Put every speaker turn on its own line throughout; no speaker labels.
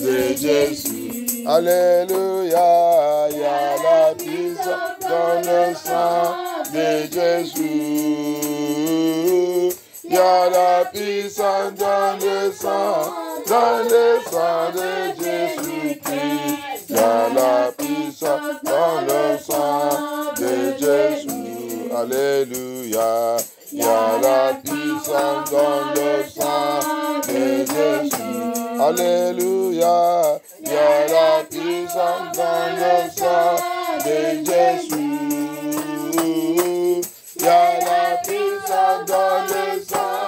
de Jésus. Alléluia, il y a la puissance dans le sang de Jésus. Il y a la puissance dans le sang de Jésus-Christ. Il y a la puissance dans le sang de Jésus. Alléluia. Il y a la puissance dans le sang de Jésus. Alléluia. Il y a la puissance dans le sang de Jésus. Il y a la puissance dans le sang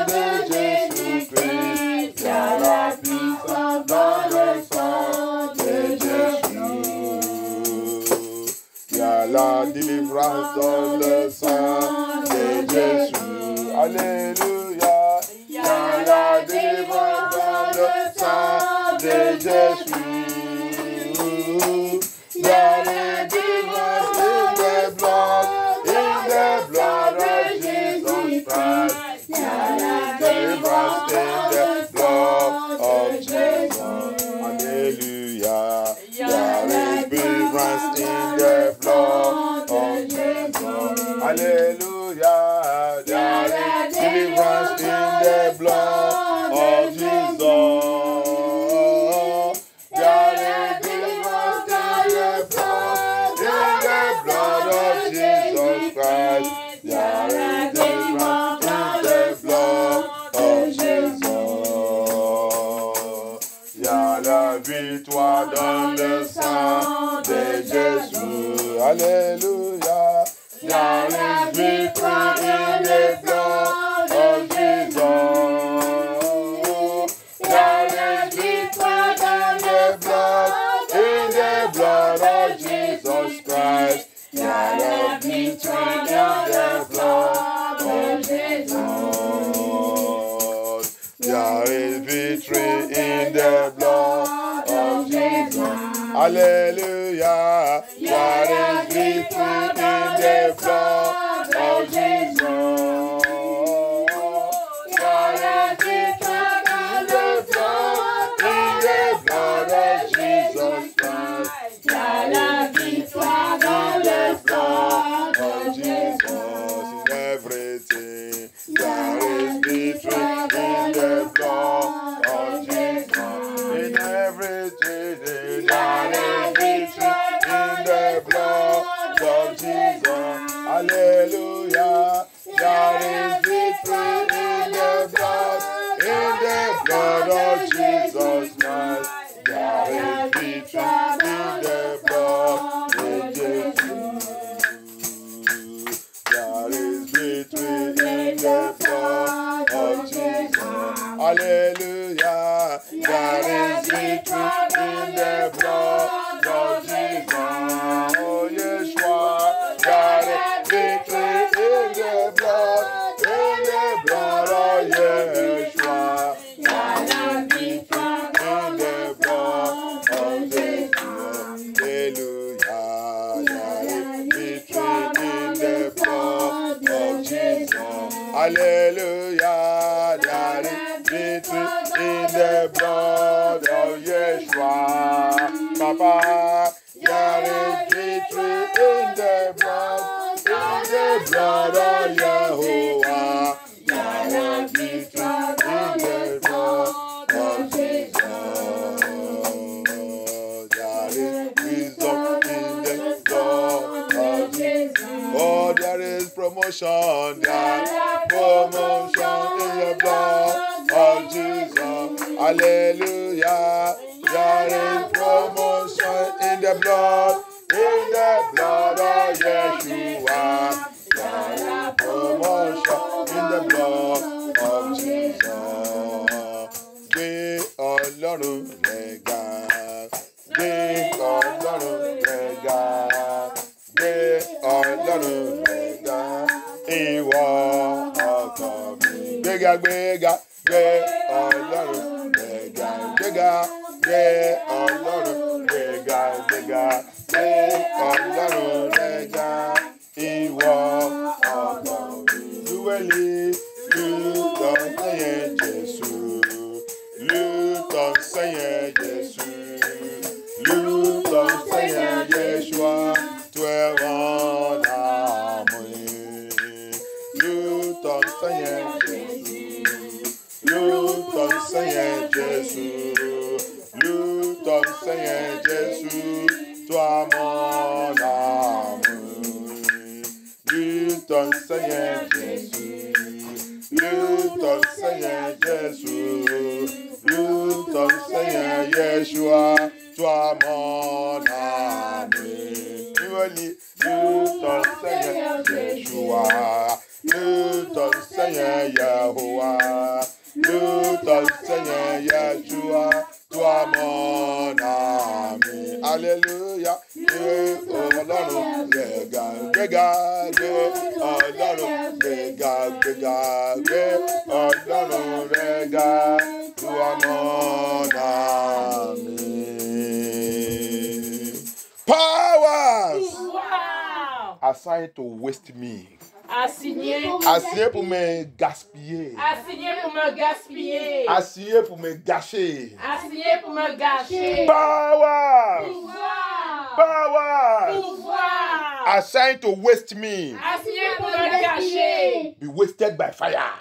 de Jésus-Christ. Il y a la puissance dans le sang de Jésus. Il y a la délivrance dans le sang de Jésus. Alléluia. Il y a la délivrance dans le sang de Jésus. Il y a la délivrance in the blood of Jesus Christ. Il y a la délivrance in the blood of Jesus. Alléluia. Il y a la délivrance in the blood of Jesus. Alléluia. Il y a la délivrance in the blood of Jesus. Il y a la délivrance in the blood of Jesus Christ. Il y a la délivrance in the blood of Jesus. Il y a la victoire dans le sang de Jésus. Alléluia. Il y a la victoire in the blood of Jesus. Il y a la victoire dans le blood of Jesus Christ. Il y a la victoire dans le blood of Jesus. There is victory in the blood of Jesus. Hallelujah. There is victory in the blood of Jesus. There is victory in the blood of Jesus Christ. There is victory in the blood of Jesus. In everything, there is victory in the blood of Jesus. In everything, there is victory in the blood of Jesus. Hallelujah. There is victory in the blood of Jesus Christ. There is victory in the blood of Jesus. There is victory in the blood of Jesus. Hallelujah. There is victory in the blood of Jesus. Oh, Yeshua. There is victory in the blood of Yeshua. There is victory in the blood of Jesus. Hallelujah. There is victory in the blood of Jesus. Hallelujah. There is victory in the blood of Yeshua. Papa. There is victory in the blood of Yehovah. There is victory in the blood of Jesus. There is wisdom in the blood of Jesus. Oh, there is promotion. There is promotion in the blood of Jesus. Hallelujah. There is promotion in the blood of Yeshua. There is promotion in the blood of Jesus. Gbé Ọlọ́run rẹ̀ ga. Gbé Ọlọ́run rẹ̀ ga. Gbé Ọlọ́run rẹ̀ ga. Ìwọ ọkàn mi. Gbéga gbéga. Gbé Ọlọ́run rẹ̀ ga. Gbéga. Gbé Ọlọ́run rẹ̀ ga. Gbéga. Gbé Ọlọ́run rẹ̀ ga. Ìwọ ọkàn mi. Lúwẹ̀lì lùdọ̀tẹ̀yẹ Jésù. Seigneur Jésus. Loue ton Seigneur Jésus, toi mon amour. Loue ton Seigneur Jésus. Loue ton Seigneur Jésus. Loue ton Seigneur Yeshua, toi mon amour. Loue ton Seigneur Yeshua. Loue ton Seigneur Yahuwah. Loue ton Seigneur Yeshua, toi mon ami. Alléluia. Ọlọ́run gbéga, gbéga, gbé. Ọlọ́run gbéga, gbéga, gbé. Ọlọ́run gbéga, toi mon ami. Powers assigned to waste me.
Assigné
pour me gaspiller.
Assigné pour me gaspiller.
Assigné pour me gâcher.
Assigné pour me gâcher.
Power. Assigned to waste me.
Assigné pour me gâcher.
Be wasted by fire.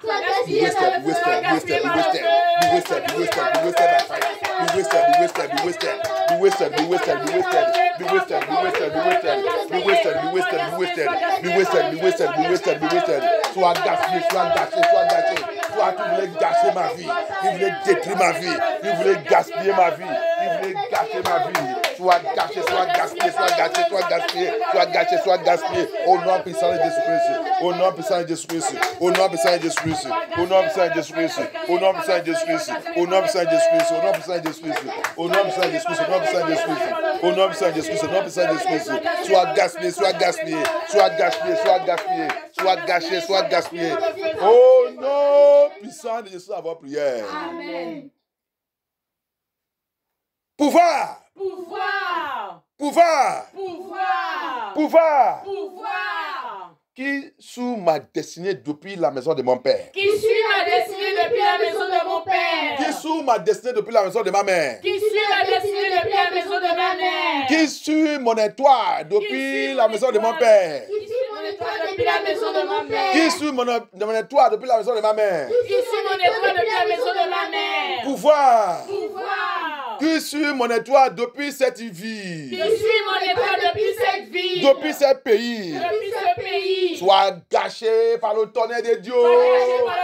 Be
Be
wasted, be wasted, be wasted, be wasted. Be wasted, be wasted, be wasted by fire. Be wasted, be wasted, be wasted. Be wasted, be wasted, be wasted. Be wasted, be wasted, be wasted. Be wasted, be wasted, be wasted. Be wasted, be wasted, be wasted, be wasted. Sois gaspillé, sois gâché, sois gâché. Toi, tu voulais gâcher ma vie. Tu voulais détruire ma vie. Tu voulais gaspiller ma vie. Tu voulais gâcher ma vie. Sois gâché, sois gaspillé, sois gâché, sois gaspillé, sois gâché, sois gaspillé. Au nom puissant de Jésus-Christ. Au nom puissant de Jésus-Christ. Au nom puissant de Jésus-Christ. Au nom puissant de Jésus-Christ. Au nom puissant de Jésus-Christ. Au nom puissant de Jésus-Christ. Au nom puissant de Jésus-Christ. Au nom puissant de Jésus-Christ. Au nom puissant de Jésus-Christ. Au nom puissant de Jésus-Christ. Au nom puissant de Jésus-Christ. Sois gaspillé, sois gaspillé, sois gaspillé, sois gaspillé, sois gâché, sois gaspillé. Au nom puissant de Jésus, avant prière.
Amen.
Pouvoir.
Pouvoir.
Pouvoir.
Pouvoir.
Pouvoir.
Pouvoir.
Qui sous ma destinée depuis la maison de mon père.
Qui suit ma destinée depuis la maison de mon père.
Qui sous ma destinée depuis la maison de ma mère.
Qui suit ma destinée depuis la maison de ma mère.
Qui suit mon étoile depuis la maison de mon père.
Qui suit mon étoile depuis la maison de mon père.
Qui suit mon étoile depuis la maison de ma mère.
Qui suit mon étoile depuis la maison de ma mère.
Pouvoir.
Pouvoir.
Qui suit mon étoile depuis cette vie.
Qui suit mon étoile depuis cette vie.
Depuis ce pays.
Depuis ce pays.
Soit gâché par le tonnerre de Dieu. Soit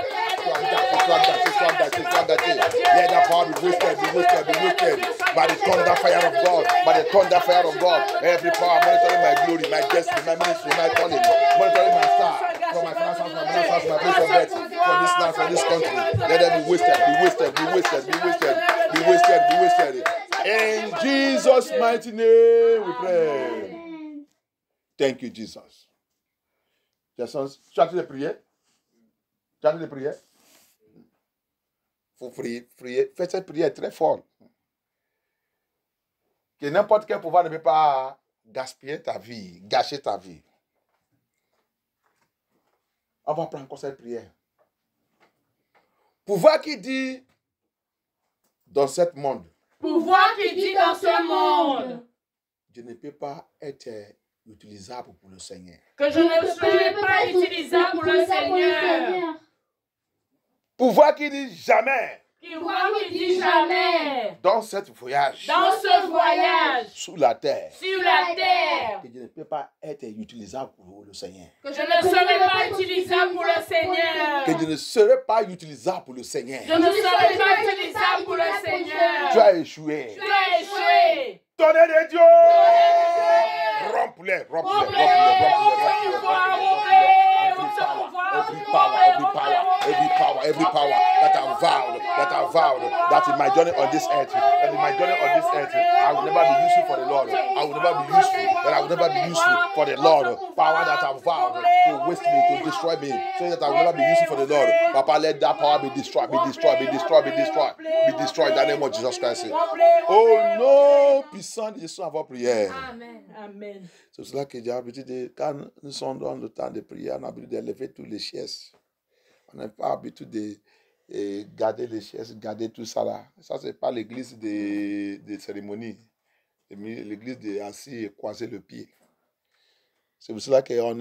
gâché. Let that power be wasted, be wasted, be wasted. By the thunder fire of God. By the thunder fire of God. Every power monitoring my glory, my destiny, my ministry, my calling. Monitoring my star. From my father's house, my mother's house, my place of birth. From this land, from this country. Let them be wasted, be wasted, be wasted, be wasted. Be wasted, be wasted. In Jesus' mighty name we pray. Thank you, Jesus. Tu as hâte de prier? Tu as hâte de prier? Il faut prier. Faites cette prière très forte. Que n'importe quel pouvoir ne peut pas gaspiller ta vie, gâcher ta vie. On va prendre encore cette prière. Pouvoir qui dit dans ce monde.
Pouvoir qui dit dans ce monde.
Je ne peux pas être utilisable pour le Seigneur.
Que je ne serai pas utilisable pour le Seigneur.
Pouvoir qui dit jamais.
Pouvoir qui dit jamais.
Dans ce voyage.
Dans ce voyage.
Sur la terre.
Sur la terre.
Que je ne peux pas être utilisable pour le Seigneur.
Que je ne serai pas utilisable pour le Seigneur.
Que je ne serai pas utilisable pour le Seigneur.
Je ne serai pas utilisable pour le Seigneur.
Tu as échoué.
Tu as échoué.
Tonnerre de Dieu. Rompe-les. Every power that I vowed that in my journey on this earth, I will never be useful for the Lord. I will never be useful, that I will never be useful for the Lord. Power that I vowed to waste me, to destroy me, so that I will never be useful for the Lord. Papa, let that power be destroyed, be destroyed in the name of Jesus Christ. Oh non, puissant de Jésus, avant prière.
Amen.
C'est cela que j'ai l'habitude de, quand nous sommes dans le temps de prière, on a l'habitude d'élever tous les chaises. On n'a pas l'habitude de garder les chaises, garder tout ça là. Ça, c'est pas l'église de cérémonie. L'église de assis et croiser le pied. C'est pour cela qu'on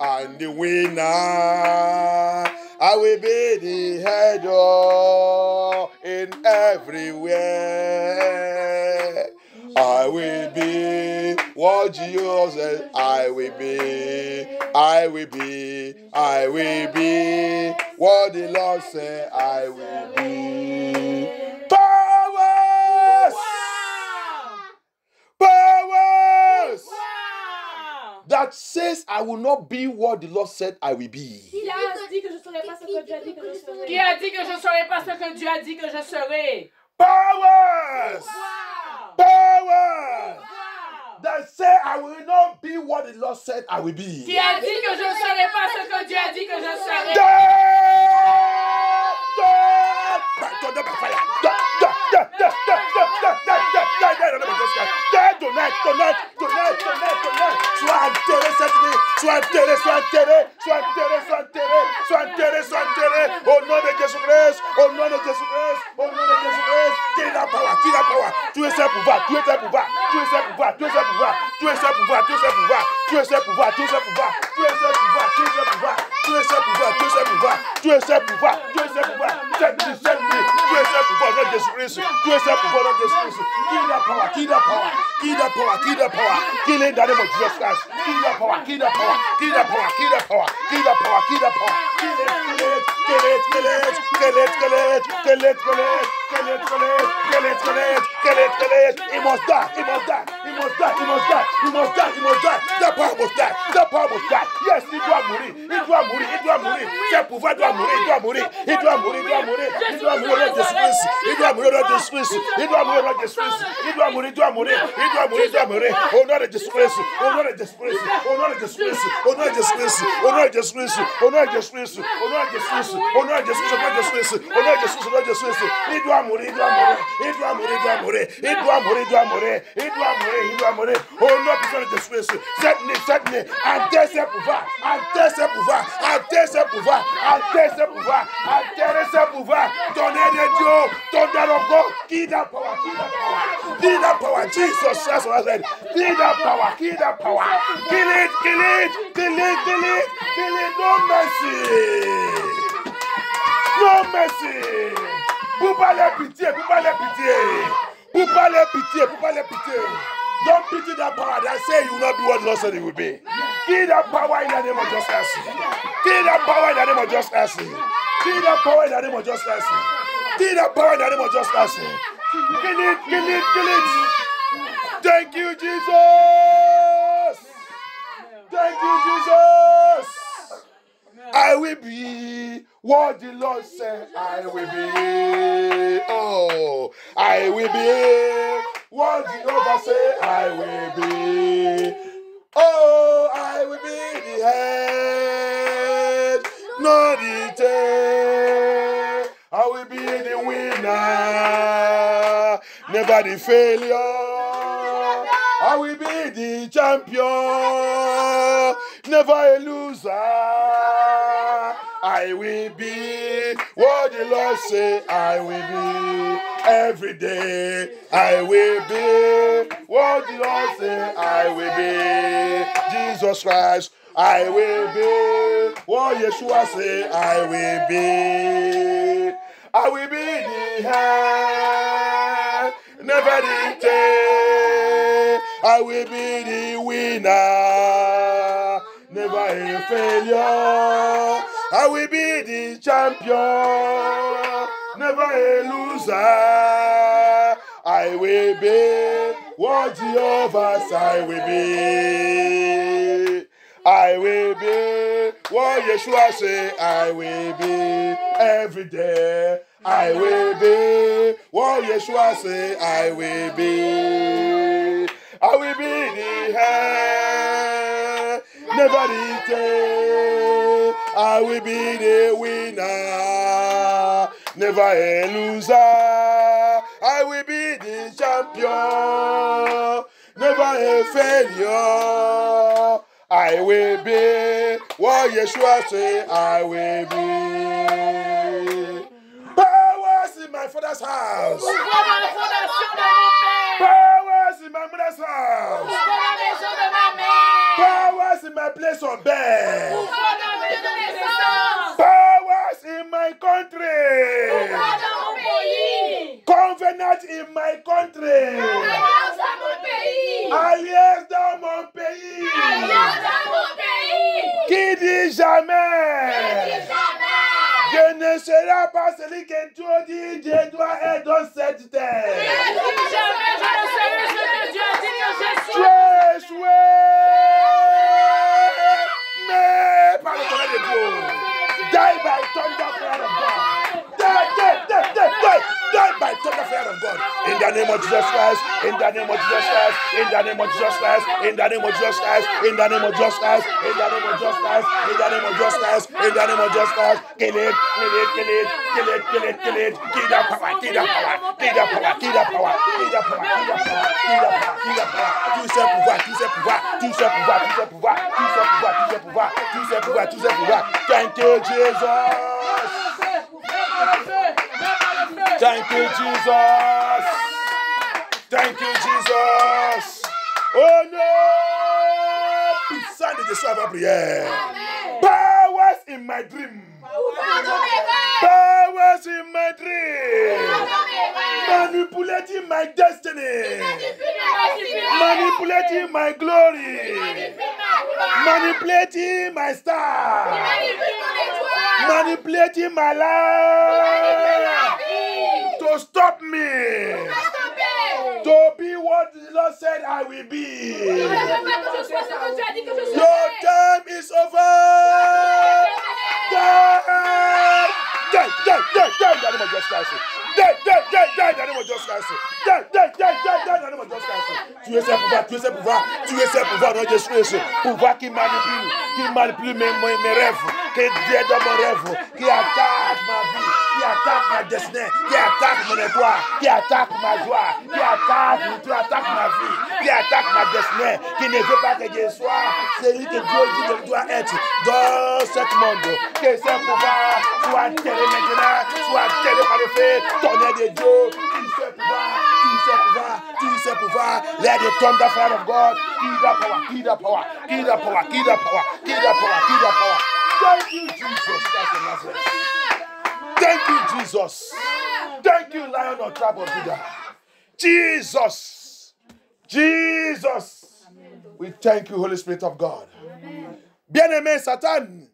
I'm the winner. I will be the head in everywhere. I will be what Jesus said. I will be. I will be. I will be what the Lord said. I will be. Powers! Powers! That says I will not be what the Lord said I will be.
Qui a dit que je ne serai pas ce que Dieu a dit que je serai? Qui a dit que je ne serai pas ce que Dieu a dit que je serai?
Powers! Powers! That say I will not be what the Lord said I will be.
Qui a dit que je ne serai pas ce que Dieu a dit que je serai?
Au nom de Jésus-Christ, au nom de Jésus-Christ, au nom de Jésus-Christ, qui est la power, qui est la power, tu es ce pouvoir, tu es ce pouvoir, tu es ce pouvoir, tu es ce pouvoir, tu es ce pouvoir, tu es ce pouvoir, tu es ce pouvoir, tu es ce pouvoir, tu es ce pouvoir, tu es ce pouvoir, tu es ce pouvoir, tu es ce pouvoir, tu es ce pouvoir, tu es ce pouvoir, tu es ce pouvoir de Jésus-Christ, tu es ce pouvoir de Jésus-Christ, qui est la power, qui est la power, qui est la power, qui est la power, qui est dans le nom de Jesus Christ, qui est la power, qui est la power, qui est la power, qui est la power, qui est la power, qui est la power, he must die, he must die, he must die, he must die, he must die, he must die. That power must die, that power must die. Yes, il doit mourir, il doit mourir, il doit mourir. Ce pouvoir doit mourir, il doit mourir, il doit mourir, il doit mourir, il doit mourir de Jésus-Christ, il doit mourir de Jésus-Christ, il doit mourir de Jésus-Christ, il doit mourir, il doit mourir, il doit mourir, il doit mourir. Au nom de Jésus-Christ, au nom de Jésus-Christ, au nom de Jésus-Christ, au nom de Jésus-Christ, au nom de Jésus-Christ, au nom de Jésus-Christ, au nom de Jésus-Christ, au nom de Jésus-Christ, au nom de Jésus-Christ, au nom de Jésus-Christ, au nom de Jésus-Christ, il doit mourir, il doit mourir, il doit mourir, il doit mourir, il doit mourir, il doit mourir, il doit mourir, il doit mourir. Au nom puissant de Jésus-Christ, cette nuit, enterre ses pouvoirs, enterre ses pouvoirs, enterre ses pouvoirs, enterre ses pouvoirs, enterre ses pouvoirs. Tonnerre de Dieu, tonnerre of God, give that power, give that power, give that power. Jesus Christ was said, give that power, give that power. Kill it, kill it, kill it, kill it, kill it. No mercy, no mercy. Pour pas les pitié, pour pas les pitié, pour pas les pitié, pour pas les pitié. Don't pity that power that say you will not be what the Lord said it will be. Give that power in the name of just mercy. Give that power in the name of just mercy. Give that power in the name of just mercy. Give that power in the name of just mercy. Kill it, kill it, kill it. Thank you, Jesus. Thank you, Jesus. I will be what the Lord said I will be. Oh, I will be what Jehovah said I will be. Oh, I will be the head, not the tail. I will be the winner, never the failure. I will be the champion, never a loser. I will be what the Lord said I will be. Every day I will be what the Lord said I will be. Jesus Christ, I will be what Yeshua said I will be. I will be the head, never the tail. I will be the winner, never a failure. I will be the champion, never a loser. I will be what Jehovah said I will be. I will be what Yeshua said I will be. Every day I will be what Yeshua said I will be. I will be the head, never the tail. I will be the winner, never a loser. I will be the champion, never a failure. I will be what Yeshua said I will be. Powers in my father's house. Powers in my mother's house. Powers in my place son père.
Pouvoir dans mon lieu de naissance.
Powers in my country.
Pouvoir dans mon pays.
Covenant in my country.
Alliance dans mon pays.
Alliance dans mon pays.
Alliance dans mon pays.
Qui dit jamais. Je ne serai pas celui que Dieu dit, je dois être dans cette terre.
Jamais je ne serai ce que Dieu a dit que je suis.
Tu es échoué. Mais par le tonnerre de Dieu. Die by thunder fire of God. Die by thunder fire of God. In the name of Jesus Christ. In the name of Jesus Christ. In the name of Jesus Christ. In the name of Jesus Christ. In the name of Jesus Christ. In the name of Jesus Christ. In the name of Jesus Christ. In the name of Jesus Christ. Kill it. Kill it. Kill it. Kill it. Kill it. Kill it. Kill the power. Kill the power. Kill the power. Kill the power. Kill the power. Kill the power. Kill the power. Kill the power. Tu sais pouvoir. Tu sais pouvoir. Tu sais pouvoir. Tu sais pouvoir. Tu sais pouvoir. Tu sais pouvoir. Tu sais pouvoir. Tu sais pouvoir. Thank you, Jesus. Thank you, Jesus. Thank you, Jesus. Oh non! Puissant de Jésus à ma prière. Powers in my dream. Powers in my dream. Manipulating my destiny. Manipulating my glory. Manipulating my star. Manipulating my life. To stop me. To be what the Lord said I will be. Your time is over. Tu es ce pouvoir, tu es ce pouvoir, tu es ce pouvoir, non, Jésus, pouvoir qui manipule mes rêves, qui vient dans mon rêve, qui attaque ma vie, qui attaque ma destinée, qui attaque mon espoir, qui attaque ma joie, qui attaque ma vie, qui attaque ma destinée, qui ne veut pas que je sois celui que Dieu dit que je dois être dans ce monde. Que ce pouvoir soit enterré maintenant, soit enterré par le feu, tonnerre de Dieu, tout ce pouvoir. Jesus pouvoir, let the thunder fire of God, give that power, give that power, give that power, give that power, give that power, give that power. Thank you, Jesus. Thank you, Jesus. Thank you, Lion of tribe of Judah. Jesus. Jesus. We thank you, Holy Spirit of God. Bien-aimé, Satan,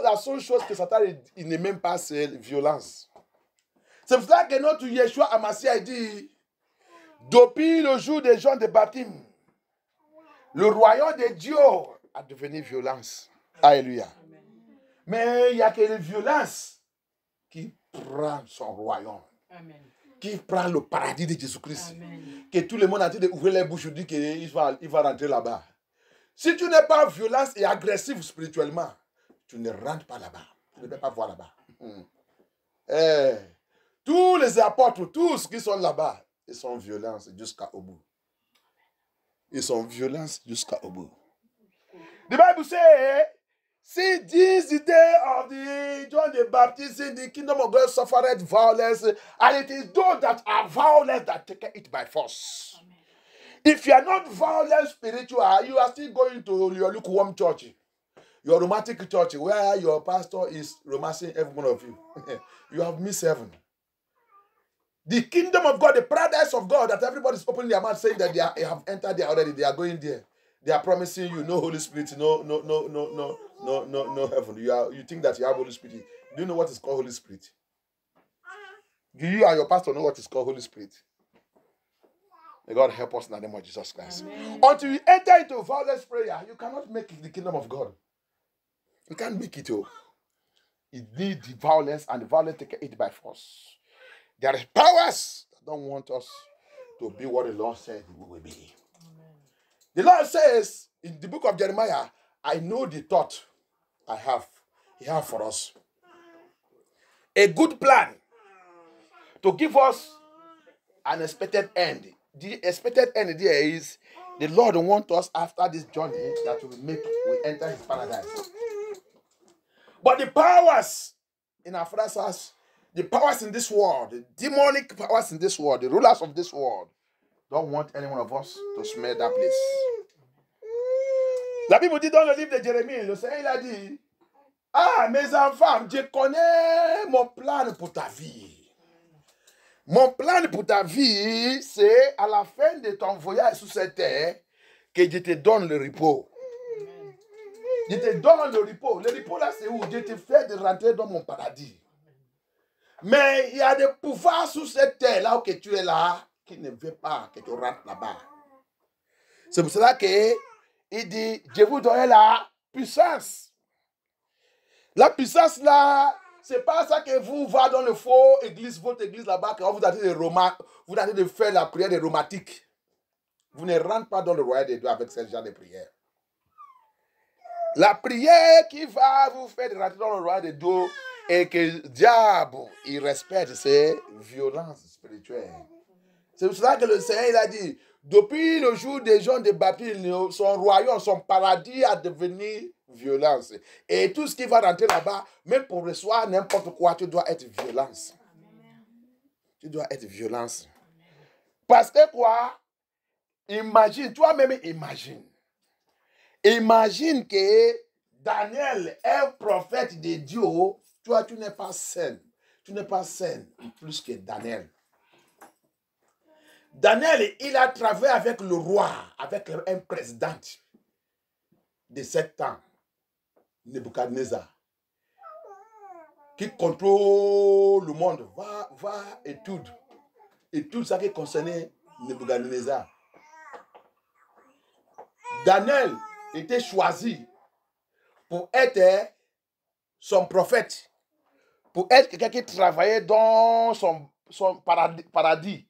la seule chose que Satan il n'aime même pas, c'est la violence. C'est pour ça que notre Yeshua Amassia a dit, depuis le jour des gens de baptême, le royaume de Dieu a devenu violence. Alléluia. Mais il n'y a que la violence qui prend son royaume. Amen. Qui prend le paradis de Jésus-Christ. Que tout le monde a dit d'ouvrir les bouches et dire qu'il va rentrer là-bas. Si tu n'es pas violent et agressif spirituellement, tu ne rentres pas là-bas. Tu ne peux pas voir là-bas. Tous les apôtres, tous qui sont là-bas, ils sont violents jusqu'au bout. Ils sont violents jusqu'au bout. The Bible says, see, this is the day of the John the Baptist in the kingdom of God suffered violence, and it is those that are violent that take it by force. Amen. If you are not violent spiritual, you are still going to your lukewarm church, your romantic church, where your pastor is romancing every one of you. You have missed heaven. The kingdom of God, the paradise of God, that everybody is opening their mouth saying that they have entered there already, they are going there. They are promising you no Holy Spirit, no heaven. You think that you have Holy Spirit. Do you know what is called Holy Spirit? Do you and your pastor know what is called Holy Spirit? May God help us in the name of Jesus Christ. Amen. Until you enter into violence prayer, you cannot make it the kingdom of God. You can't make it. You need the violence, and the violence take it by force. There are powers that don't want us to be what the Lord said we will be. Amen. The Lord says in the book of Jeremiah, I know the thought He have for us. A good plan to give us an expected end. The expected end there is the Lord wants us after this journey that we enter His paradise. But the powers in our Father's house, the powers in this world, the demonic powers in this world, the rulers of this world, don't want any one of us to smell that place. La Bible dit dans le livre de Jérémie, le Seigneur il a dit, ah, mes enfants, je connais mon plan pour ta vie. Mon plan pour ta vie, c'est à la fin de ton voyage sur cette terre que je te donne le repos. Je te donne le repos. Le repos là, c'est où? Je te fais de rentrer dans mon paradis. Mais il y a des pouvoirs sur cette terre là où que tu es là, qui ne veulent pas que tu rentres là-bas. C'est pour cela qu'il dit, je vous donne la puissance. La puissance là, c'est pas ça que vous va dans le faux église, votre église là-bas, quand vous avez de faire la prière des rhumatiques. Vous ne rentrez pas dans le royaume de Dieu avec ce genre de prière. La prière qui va vous faire rentrer dans le royaume de Dieu et que le diable, il respecte, c'est violence spirituelle. C'est pour cela que le Seigneur il a dit, depuis le jour des gens de Babylone, son royaume, son paradis a devenu violence. Et tout ce qui va rentrer là-bas, même pour recevoir n'importe quoi, tu dois être violence. Tu dois être violence. Parce que quoi? Imagine, toi-même imagine. Imagine que Daniel est un prophète de Dieu. Toi, tu n'es pas saine. Tu n'es pas saine plus que Daniel. Daniel, il a travaillé avec le roi, avec un président de 7 ans, Nebuchadnezzar, qui contrôle le monde. Va étude ça qui concernait Nebuchadnezzar. Daniel était choisi pour être son prophète, pour être quelqu'un qui travaillait dans son paradis.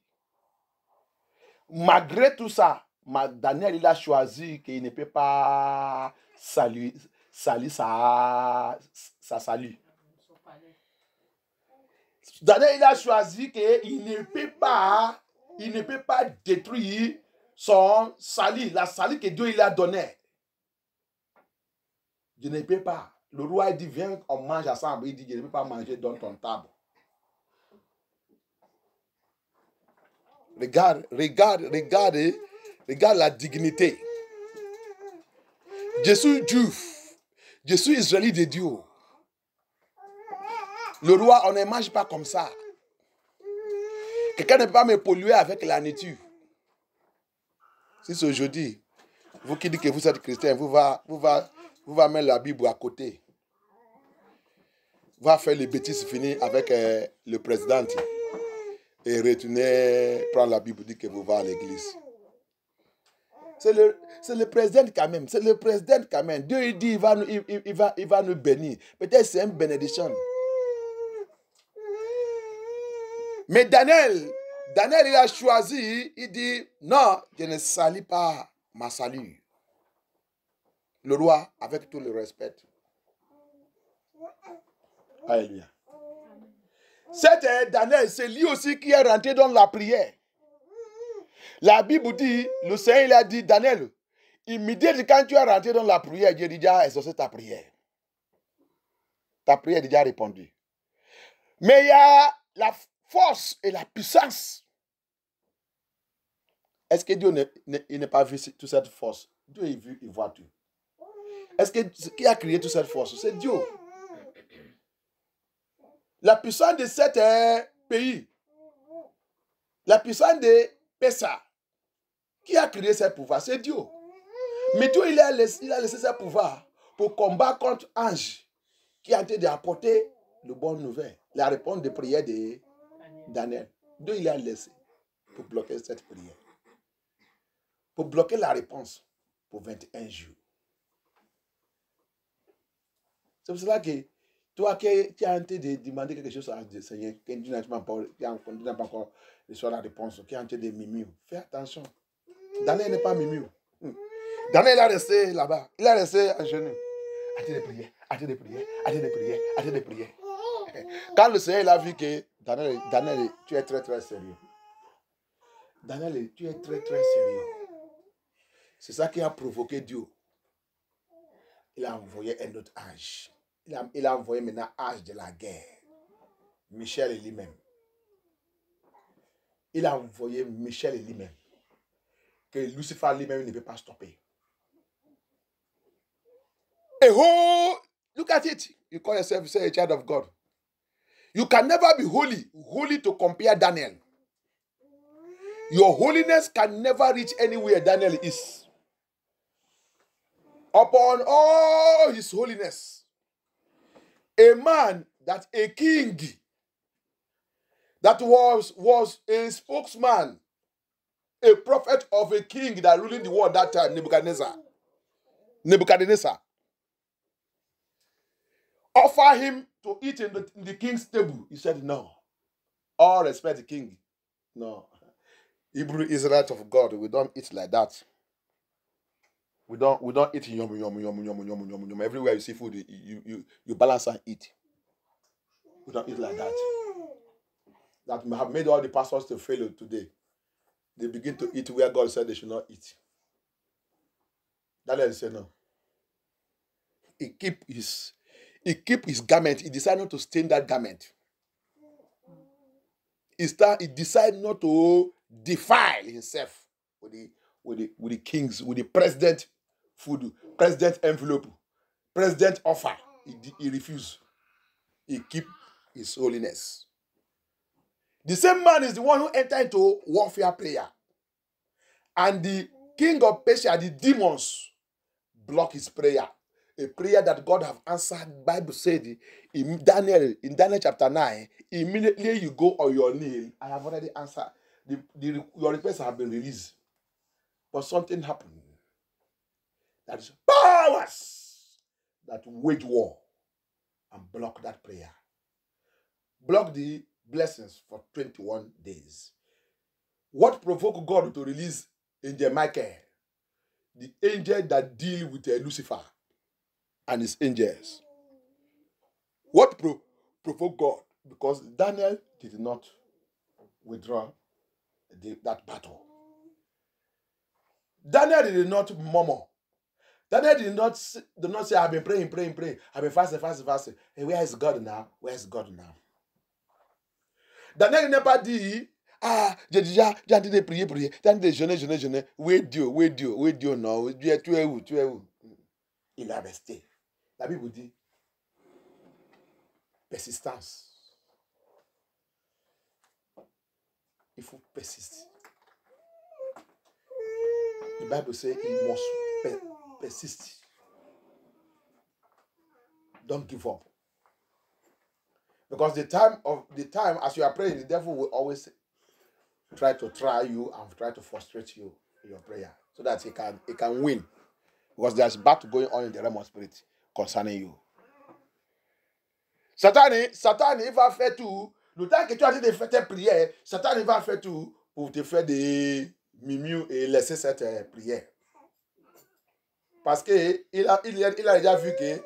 Malgré tout ça, Daniel il a choisi qu'il ne peut pas salir sa salut. Daniel il a choisi qu'il ne peut pas détruire son salut, la salut que Dieu il a donné. Je ne peux pas. Le roi dit, viens, on mange ensemble. Il dit, je ne peux pas manger dans ton table. Regarde la dignité. Je suis juif. Je suis israélite de Dieu. Le roi, on ne mange pas comme ça. Quelqu'un ne peut pas me polluer avec la nature. Si c'est aujourd'hui, vous qui dites que vous êtes chrétien, vous va mettre la Bible à côté. Vous va faire les bêtises finies avec le président. Et retourner prendre la Bible, dire que vous va à l'église. C'est le président quand même. C'est le président quand même. Dieu il dit il va nous bénir. Peut-être c'est une bénédiction. Mais Daniel il a choisi, il dit non, je ne salis pas ma salut. Le roi, avec tout le respect. Alléluia. C'était Daniel, c'est lui aussi qui est rentré dans la prière. La Bible dit, le Seigneur il a dit, Daniel, immédiatement quand tu es rentré dans la prière, Dieu a déjà exaucé ta prière. Ta prière est déjà répondue. Mais il y a la force et la puissance. Est-ce que Dieu n'a pas vu toute cette force? Dieu il vu, il voit tout. Est-ce que qui a créé toute cette force? C'est Dieu. La puissance de cet pays, la puissance de Pessa, qui a créé ce pouvoir? C'est Dieu. Mais Dieu, il a laissé ce pouvoir pour combattre contre Ange, qui a été d'apporter le bon nouvelle, la réponse de prière de Daniel. Dieu, il a laissé pour bloquer cette prière. Pour bloquer la réponse pour 21 jours. C'est pour cela que toi qui as en train de demander quelque chose à Dieu, Seigneur, que tu n'as pas encore reçu la réponse, qui est en train de mimir, fais attention. Daniel n'est pas mimir. Daniel il a resté là-bas. Il a resté à genoux. Arrêtez de prier. Quand le Seigneur il a vu que Daniel, tu es très très sérieux. Daniel, tu es très très sérieux. C'est ça qui a provoqué Dieu. Il a envoyé un autre ange. Il a envoyé maintenant ange de la guerre. Michel lui-même. Il a envoyé Michel lui-même. Que Lucifer lui-même ne peut pas stopper. A whole, look at it. You call yourself, you say, a child of God. You can never be holy to compare Daniel. Your holiness can never reach anywhere Daniel is. Upon all his holiness, a man that a king that was a spokesman, a prophet of a king that ruling the world that time, Nebuchadnezzar, offer him to eat in the king's table. He said, no. All respect the king. No. Hebrew Israelite of God, we don't eat like that. We don't eat yum. Everywhere you see food, you balance and eat. We don't eat like that. That have made all the pastors to fail today. They begin to eat where God said they should not eat. Daniel said no. He keep his garment. He decided not to stain that garment. He decided not to defile himself with the kings, with the president food, president envelope, president offer. He refused. He keep his holiness. The same man is the one who entered into warfare prayer. And the king of Persia, the demons, block his prayer. A prayer that God have answered. Bible said in Daniel chapter 9, immediately you go on your knee. I have already answered. Your requests have been released. But something happened. That is powers that wage war and block that prayer. Block the blessings for 21 days. What provoked God to release Angel Michael? The angel that deal with Lucifer and his angels. What provoked God? Because Daniel did not withdraw that battle. Daniel did not murmur. Daniel did not say, I've been praying. I've been fasting. Hey, where is God now? Where is God now? Daniel n'a pas dit, j'ai déjà prié, j'ai déjà jeûné. Où est Dieu, non? Tu es où? Il a resté. La Bible dit, persistance. Il faut persister. The Bible says he must persist. Don't give up. Because the time as you are praying, the devil will always try to try you and try to frustrate you in your prayer so that he can win. Because there's battle going on in the realm of spirit concerning you. Satan, il va faire tout. Le temps que tu as dit de faire tes prières, Satan, il va faire tout pour te faire des mimieux et laisser cette prière. Parce qu'il a déjà vu que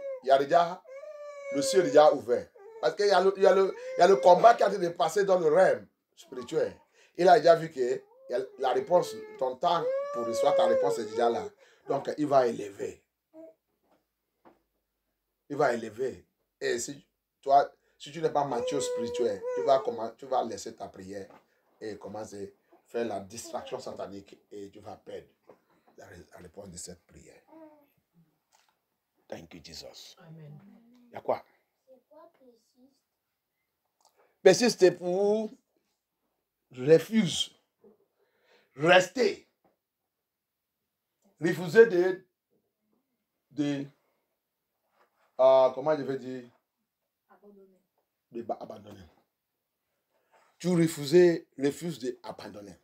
le ciel est déjà ouvert. Parce qu'il y a le combat qui a été passé dans le realm spirituel. Il a déjà vu que la réponse, ton temps pour recevoir ta réponse est déjà là. Donc, il va élever. Et si tu n'es pas mature spirituel, tu vas laisser ta prière et commencer à faire la distraction satanique et tu vas perdre la réponse de cette prière. Thank you, Jesus.
Amen.
Il y a quoi? Persiste pour refuse. Rester. Refuser comment je vais dire? Abandonner. Tu refuses d'abandonner.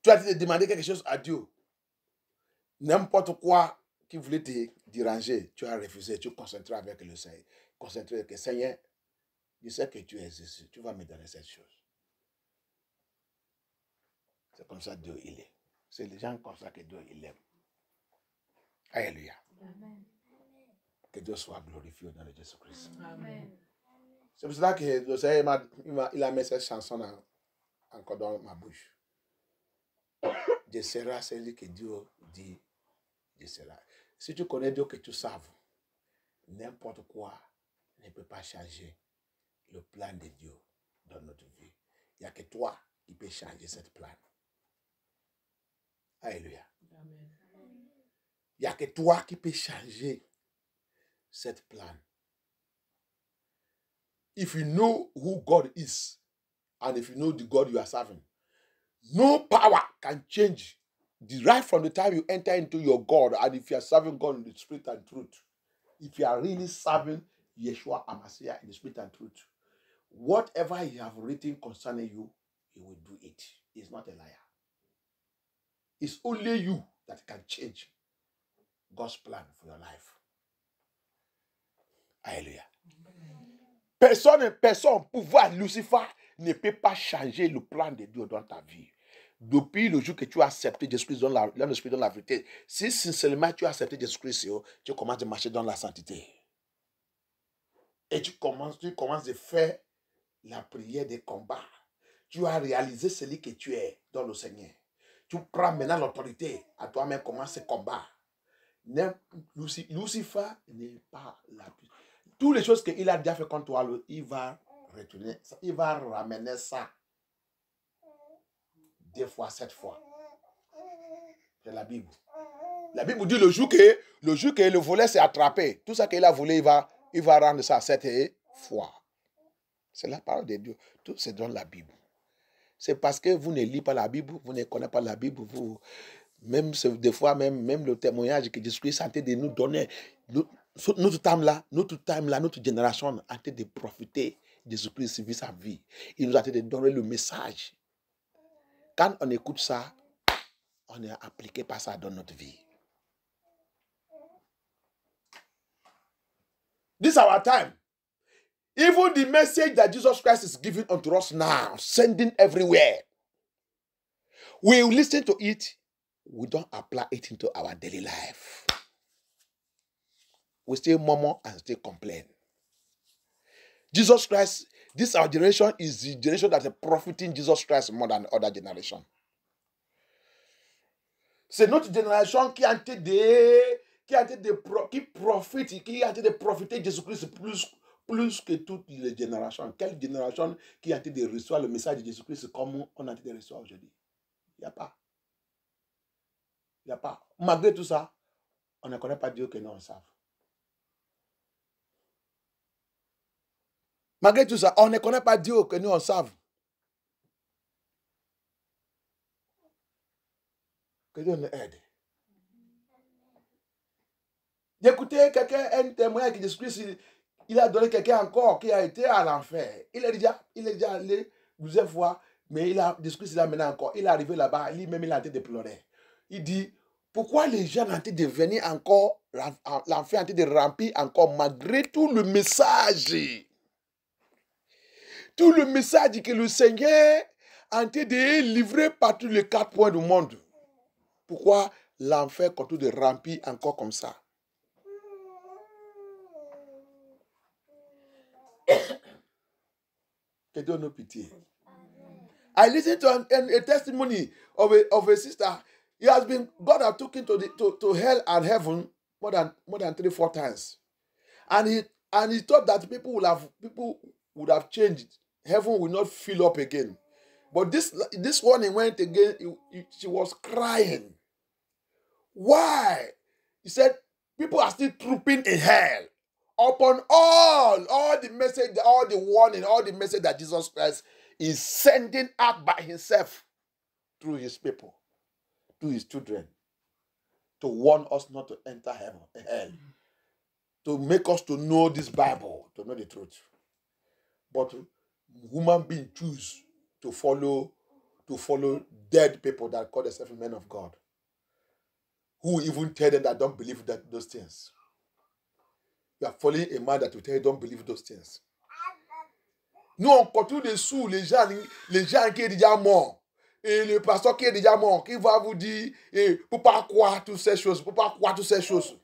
Tu as dit de demander quelque chose à Dieu. N'importe quoi qui voulait te déranger, tu as refusé, tu concentres avec le Seigneur. Concentré avec le Seigneur, je sais que tu existes, tu vas me donner cette chose. C'est comme ça Dieu il est. C'est les gens comme ça que Dieu il aime. Alléluia. Amen. Que Dieu soit glorifié dans le Jésus-Christ.
Amen.
C'est pour cela que le Seigneur il a mis cette chanson encore dans ma bouche. Je serai celui que Dieu dit, je serai. Si tu connais Dieu, que tu saves, n'importe quoi ne peut pas changer le plan de Dieu dans notre vie. Il n'y a que toi qui peux changer cette plan. Alléluia.
Amen.
Il n'y a que toi qui peux changer cette plan. If you know who God is, and if you know the God you are serving, no power can change right from the time you enter into your God, and if you are serving God in the spirit and truth, if you are really serving Yeshua HaMashiach in the spirit and truth, whatever he have written concerning you, he will do it. He's not a liar. It's only you that can change God's plan for your life. Alléluia. Personne, pouvoir, Lucifer ne peut pas changer le plan de Dieu dans ta vie. Depuis le jour que tu as accepté Jésus-Christ dans l'esprit, dans la vérité, si sincèrement tu as accepté Jésus-Christ, tu commences à marcher dans la sainteté. Et tu commences de faire la prière des combats. Tu as réalisé celui que tu es dans le Seigneur. Tu prends maintenant l'autorité à toi-même, commence ce combat. Lucifer n'est pas la puissance. Toutes les choses qu'il a déjà fait contre toi, il va retourner, il va ramener ça 2 fois, 7 fois. C'est la Bible. La Bible dit le jour que le voleur s'est attrapé, tout ça qu'il a volé, il va rendre ça 7 fois. C'est la parole de Dieu. Tout c'est dans la Bible. C'est parce que vous ne lisez pas la Bible, vous ne connaissez pas la Bible, même des fois, même le témoignage que Jésus-Christ a tenté de nous donner, notre time là, notre génération a tenté de profiter de Jésus-Christ vit sa vie. Il nous a tenté de donner le message. Quand on écoute ça, on est appliqué par ça dans notre vie. This is our time. Even the message that Jesus Christ is giving unto us now, sending everywhere, we listen to it, we don't apply it into our daily life. We still murmur and still complain. Jesus Christ, this our generation is the generation that is profiting Jesus Christ more than other generation. C'est notre génération qui a été de profiter Jésus-Christ plus que toutes les générations. Quelle génération qui a été de recevoir le message de Jésus-Christ comme on a été de recevoir aujourd'hui? Il n'y a pas. Il n'y a pas. Malgré tout ça, on ne connaît pas Dieu que nous on savent. Malgré tout ça, on ne connaît pas Dieu que nous on savent. Que Dieu nous aide. D'écouter quelqu'un, un témoignage que Jésus-Christ, il a donné quelqu'un encore qui a été à l'enfer. Il est déjà allé plusieurs fois, mais Jésus-Christ, il a mené encore. Il est arrivé là-bas, lui-même, il a été de pleurer. Il dit, pourquoi les gens ont été de venir encore, l'enfer a été de remplir encore, malgré tout le message. Tout le message que le Seigneur a été de livrer par tous les 4 points du monde. Pourquoi l'enfer continue de remplir encore comme ça? Que Dieu nous pitié. I listened to a testimony of a sister. God has taken to hell and heaven more than 3-4 times, and he thought that people would have changed. Heaven will not fill up again. But this one he went again. She was crying. Why? He said people are still trooping in hell. Upon all the message, all the warning, all the message that Jesus Christ is sending out by himself through his people, to his children, to warn us not to enter hell, to make us to know this Bible, to know the truth. But human beings choose to follow dead people that call themselves men of God, who even tell them that don't believe those things. You are following a man that will tell you don't believe those things. Nous, on continue dessous les gens qui est déjà mort. Et le pasteur qui est déjà mort, qui va vous dire, pourquoi croire toutes ces choses? Pourquoi croire toutes ces choses?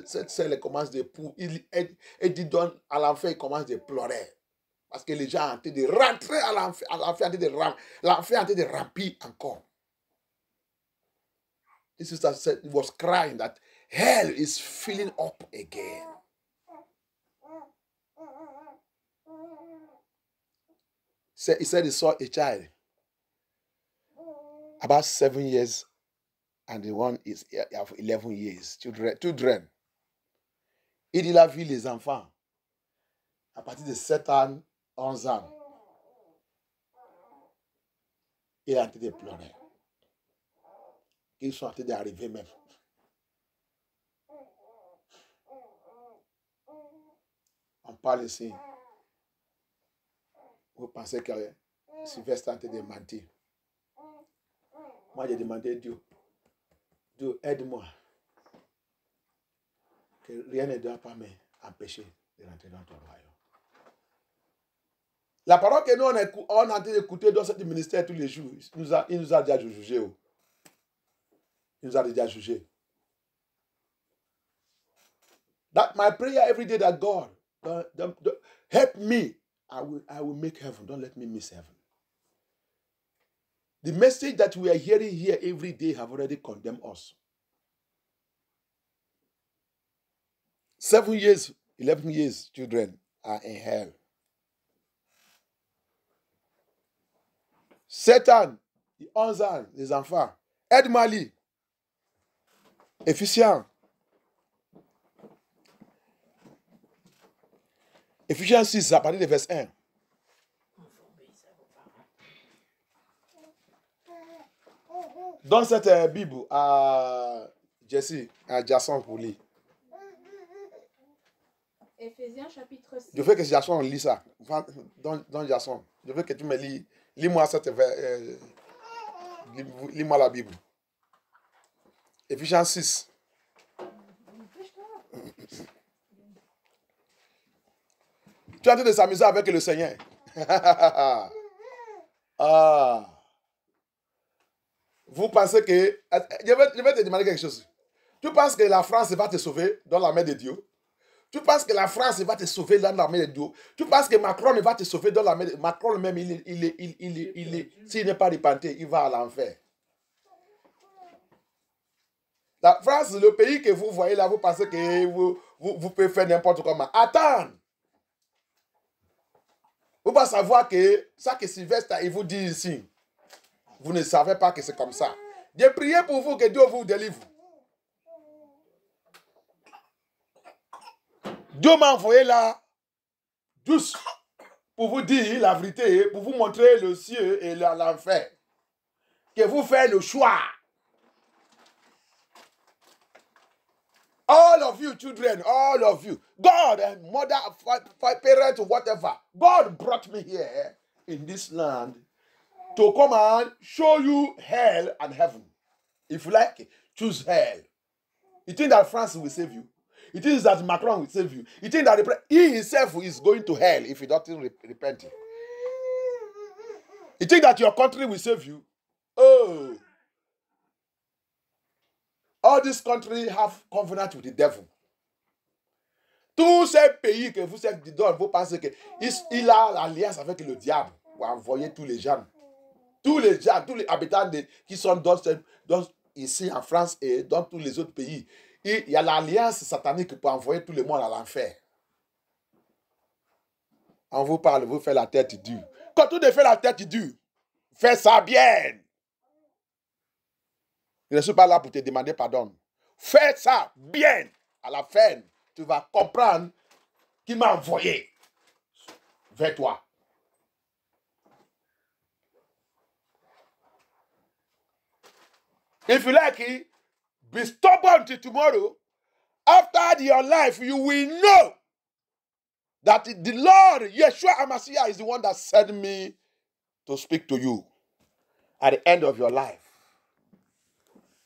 Cette celle commence elle dit à l'enfer, il commence de pleurer. Parce que les gens ont été de rentrer à l'enfer. L'enfer a été de remplir encore. This sister said, he was crying that hell is filling up again. He said he saw a child about 7 years And the one is 11 years. Children. Il a vu les enfants à partir de 7 ans, 11 ans. Il a en train de pleurer. Ils sont en train d'arriver même. On parle ici. Vous pensez que Sylvestre est en train de mentir. Moi, j'ai demandé à Dieu. Dieu, aide-moi. Que rien ne doit pas m'empêcher de rentrer dans ton royaume. La parole que nous, on est en train d'écouter dans ce ministère tous les jours, il nous a déjà jugé. Il nous a déjà jugé. That my prayer every day that God, help me. I will make heaven. Don't let me miss heaven. The message that we are hearing here every day have already condemned us. 7 years, 11 years, children are in hell. Satan, 11 ans, les enfants. Aide-moi-li. Éphésiens. Éphésiens 6, à partir de verset 1. Dans cette Bible, à Jesse, à Jason pour lire.
Éphésiens chapitre 6.
Je veux que Jason lit ça. Dans Jason. Je veux que tu me lis. Lis-moi cette lis-moi la Bible. Éphésiens 6. Tu es en train de s'amuser avec le Seigneur. Ah. Vous pensez que... Je vais te demander quelque chose. Tu penses que la France va te sauver dans la main de Dieu? Tu penses que la France va te sauver dans la main de Dieu? Tu penses que Macron va te sauver dans la main de... Macron même, s'il n'est pas repenté, il va à l'enfer. La France, le pays que vous voyez là, vous pensez que vous pouvez faire n'importe comment. Attends! Vous pouvez savoir que ça que Sylvestre, il vous dit ici, vous ne savez pas que c'est comme ça. J'ai prié pour vous que Dieu vous délivre. Dieu m'a envoyé là, juste pour vous dire la vérité, pour vous montrer le ciel et l'enfer. Que vous faites le choix. All of you children, all of you, God and mother, parent, whatever, God brought me here in this land to come and show you hell and heaven. If you like, choose hell. You think that France will save you? You think that Macron will save you? You think that he himself is going to hell if he doesn't repent? You think that your country will save you? Oh. All these countries have covenant with the devil. Tous ces pays que vous êtes dedans, vous pensez qu'il a l'alliance avec le diable pour envoyer tous les gens. Tous les habitants qui sont ici en France et dans tous les autres pays. Il y a l'alliance satanique pour envoyer tout le monde à l'enfer. On vous parle, vous faites la tête dure. Quand tu te fais la tête dure, fais ça bien. Je ne suis pas là pour te demander pardon. Fais ça bien. À la fin, tu vas comprendre qui m'a envoyé vers toi. If you like it, be stubborn till tomorrow. After your life, you will know that the Lord, Yeshua HaMashiach, is the one that sent me to speak to you at the end of your life.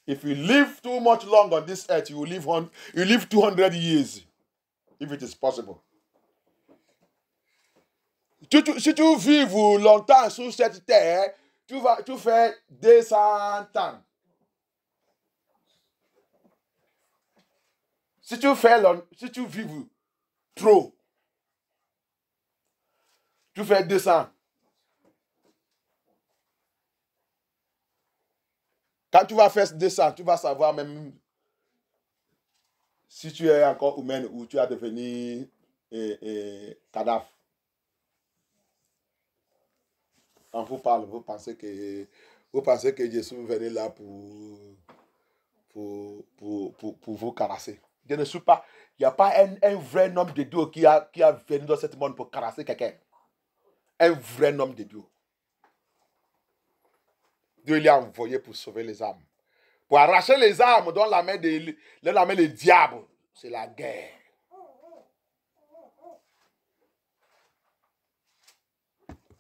If you live too much long on this earth, you live 200 years, if it is possible. Si tu vives longtemps sur cette terre, tu fais 200 ans. Si tu vives trop, tu fais 200. Quand tu vas faire 200, tu vas savoir même si tu es encore humain ou tu as devenu cadavre. Quand vous parlez, vous pensez que Jésus venait là pour pour vous caresser. Je ne suis pas, il n'y a pas un vrai homme de Dieu qui a venu dans ce monde pour caresser quelqu'un. Un vrai homme de Dieu. Dieu l'a envoyé pour sauver les âmes. Pour arracher les âmes dans la main des diables. C'est la guerre.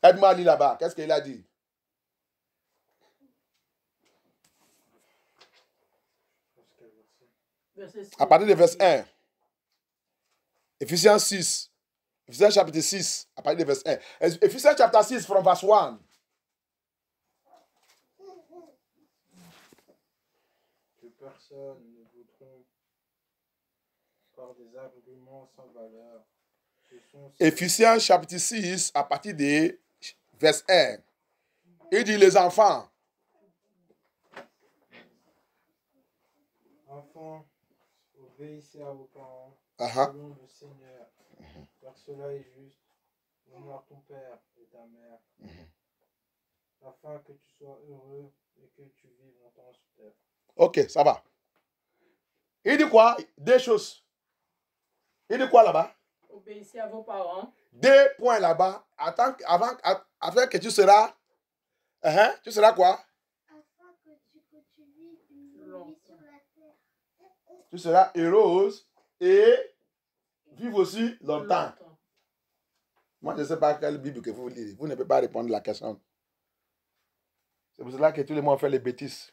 Aide-moi à lire là-bas. Qu'est-ce qu'il a dit? À partir du verset 1. Ephésiens 6. Ephésiens chapitre 6. À partir du verset 1. Ephésiens chapitre 6 from verse 1.
Que personne ne vous trompe par des arguments sans valeur.
Ephésiens chapitre 6 à partir du verset 1. Il dit les enfants.
Enfants, obéissez à vos parents,
Uh-huh.
selon le Seigneur, car cela est juste. Honore ton père et ta mère, afin que tu sois heureux et que tu vives longtemps sur terre.
Ok, ça va. Il dit quoi? Deux choses. Il dit quoi là-bas?
Obéissez à vos parents.
Deux points là-bas. Afin que tu seras. Tu seras quoi?
Afin que tu vives une longue vie sur la terre.
Tu seras heureuse et vive aussi longtemps. Moi, je ne sais pas quelle Bible que vous lisez. Vous ne pouvez pas répondre à la question. C'est pour cela que tous les mois on fait les bêtises.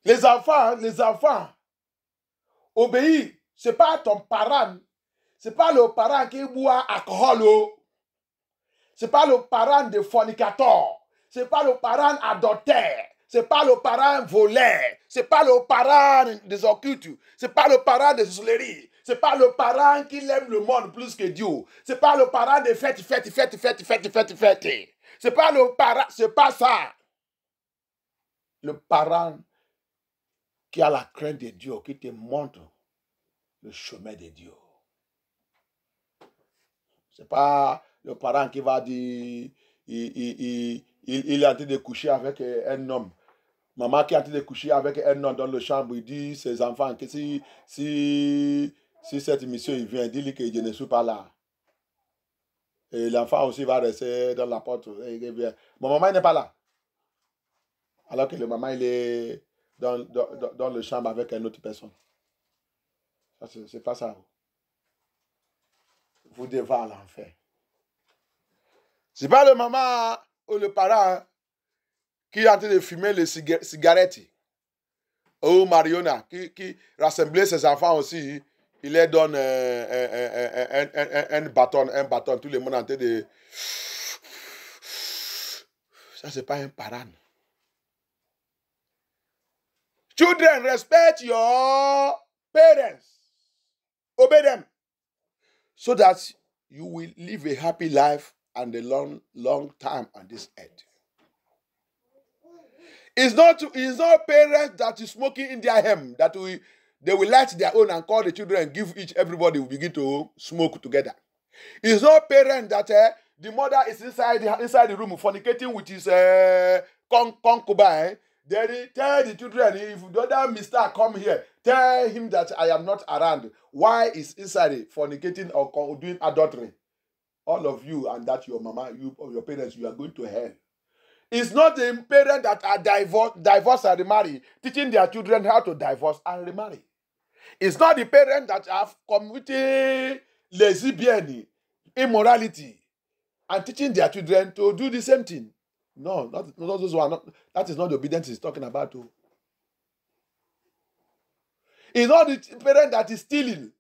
Les enfants, obéis. Ce n'est pas ton parent. Ce n'est pas le parent qui boit alcool. Ce n'est pas le parent de fornicateur. Ce n'est pas le parent adultère. Ce n'est pas le parent voleur. Ce n'est pas le parent des occultes. Ce n'est pas le parent des sorcelleries. Ce n'est pas le parent qui aime le monde plus que Dieu. Ce n'est pas le parent des fêtes. Ce n'est pas le parent, c'est pas ça. Le parent qui a la crainte de Dieu, qui te montre le chemin de Dieu. Ce n'est pas le parent qui va dire, il est en train de coucher avec un homme. Maman qui est en train de coucher avec un homme dans le chambre, il dit ses enfants que si cette mission il vient, dis-lui que je ne suis pas là. Et l'enfant aussi va rester dans la porte. Mon maman n'est pas là. Alors que le maman il est dans le chambre avec une autre personne. C'est pas ça. Vous devez à l'enfer. C'est pas le maman ou le parent qui est en train de fumer les cigarettes. Ou Mariona, qui rassemblait ses enfants aussi. Il leur donne un bâton. Tout le monde est en train de... Ça, c'est pas un parent. Children, respect your parents. Obey them. So that you will live a happy life and a long time on this earth. It's not parents that is smoking in their home that they will light their own and call the children and give everybody will begin to smoke together. It's not parents that the mother is inside the room fornicating with his concubine. Then tell the children, if the other mister come here, tell him that I am not around. Why is inside fornicating or doing adultery? All of you and that your mama, you or your parents, you are going to hell. It's not the parents that are divorced and remarry, teaching their children how to divorce and remarry. It's not the parents that have committed lesbian, immorality, and teaching their children to do the same thing. No, not those who are not. That is not the obedience he's talking about. Too. It's not the parent that is stealing,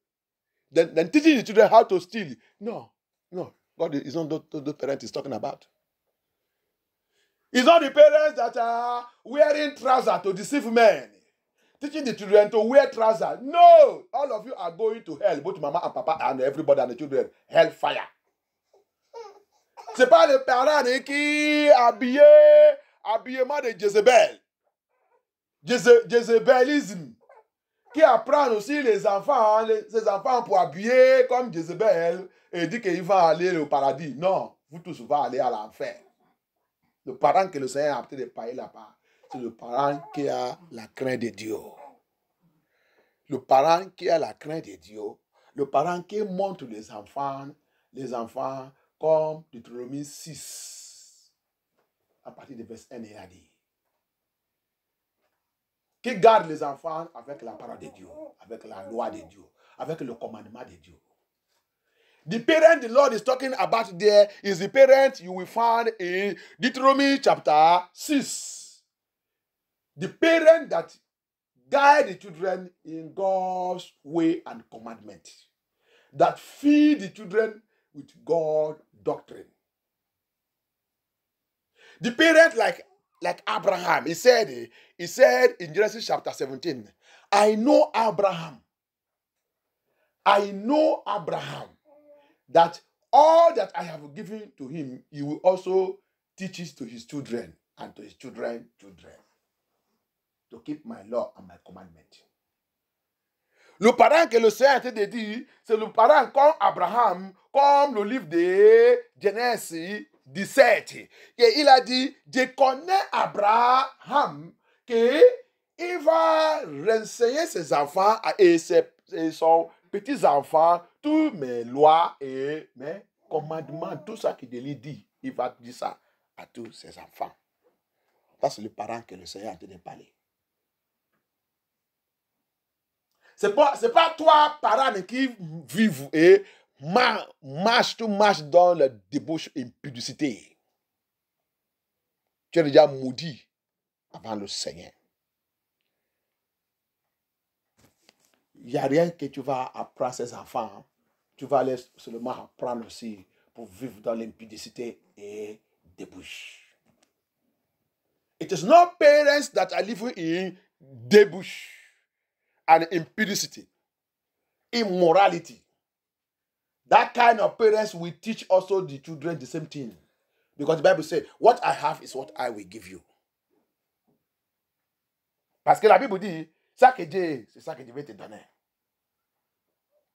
then teaching the children how to steal. No. God is not the parent he's talking about. It's not the parents that are wearing trousers to deceive men, teaching the children to wear trousers. No, all of you are going to hell, both mama and papa and everybody and the children. Hellfire. C'est pas les parents qui habillement de Jézabel. Jézabélisme. Qui apprennent aussi ses enfants pour habiller comme Jézabel et dit qu'ils vont aller au paradis. Non, vous tous allez aller à l'enfer. Le parent que le Seigneur a peut-être payer là-bas, c'est le parent qui a la crainte de Dieu. Le parent qui a la crainte de Dieu, le parent qui montre les enfants comme Deutéronome 6, à partir du verset 1, il a dit. Qui garde les enfants avec la parole de Dieu, avec la loi de Dieu, avec le commandement de Dieu. The parent the Lord is talking about there is the parent you will find in Deuteronomy chapter 6. The parent that guide the children in God's way and commandment. That feed the children with God's doctrine. The parent like Abraham, he said in Genesis chapter 17, I know Abraham, that all that I have given to him, he will also teach it to his children and to his children's children. To keep my law and my commandment. Le parent que le Seigneur a été dit, c'est le parent comme Abraham, comme le livre de Genèse 17. Et il a dit, je connais Abraham, qu'il va renseigner ses enfants et son petits-enfants, tous mes lois et mes commandements, tout ça qu'il lui dit, il va dire ça à tous ses enfants. Ça, c'est le parent que le Seigneur a été de parler. C'est pas toi, parent, qui vivent et marche dans la débauche et impudicité. Tu es déjà maudit avant le Seigneur. Il n'y a rien que tu vas apprendre à ces enfants. Tu vas les seulement apprendre aussi pour vivre dans l'impudicité et débauche. It is not parents that are living in debauch and impudicity, immorality. That kind of parents will teach also the children the same thing. Because the Bible says, what I have is what I will give you. Parce que la Bible dit, ça que Dieu, c'est ça que Dieu va te donner.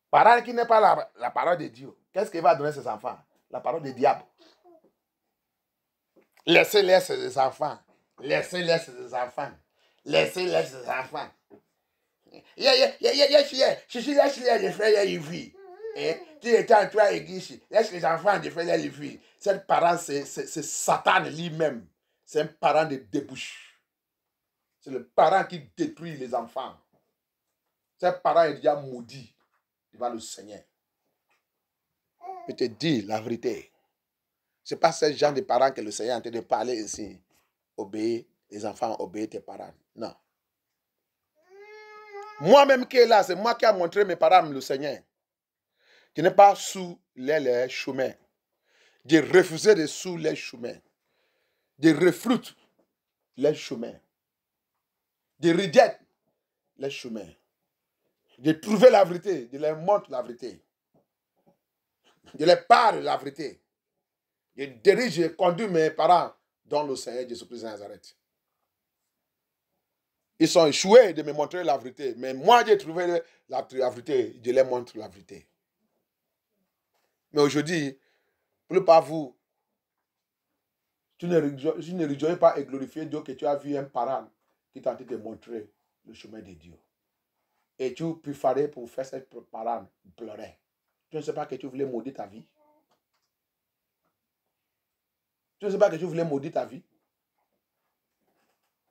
Parent qui n'est pas la parole de Dieu, qu'est-ce qu'il va donner à ses enfants? La parole du diable. Laissez-les ses enfants. Laissez-les ses enfants. Laissez-les ses enfants. Tu es en train d'église, laisse les enfants de faire les vies. Cet parent, c'est Satan lui-même. C'est un parent de débauche. C'est le parent qui détruit les enfants. Cet parent est déjà maudit devant le Seigneur. Je te dis la vérité. Ce n'est pas ce genre de parents que le Seigneur est en train de parler ici. Obéir, les enfants, obéir tes parents. Non. Moi-même qui est là, c'est moi qui ai montré mes parents le Seigneur. Je n'ai pas sous les chemins. J'ai refusé de sous les chemins. Je reflute les chemins. Je rejette les chemins. Je trouve la vérité. Je leur montre la vérité. Je leur parle la vérité. Je dirige, je conduis mes parents dans le Seigneur Jésus-Christ de Nazareth. Ils sont échoués de me montrer la vérité. Mais moi, j'ai trouvé la vérité. Je leur montre la vérité. Mais aujourd'hui, plus par vous, tu ne rejoins pas et glorifier Dieu que tu as vu un parent qui t'a tenté de montrer le chemin de Dieu. Et tu préférais pour faire cette parent pleurer. Tu ne sais pas que tu voulais maudire ta vie. Tu ne sais pas que tu voulais maudire ta vie.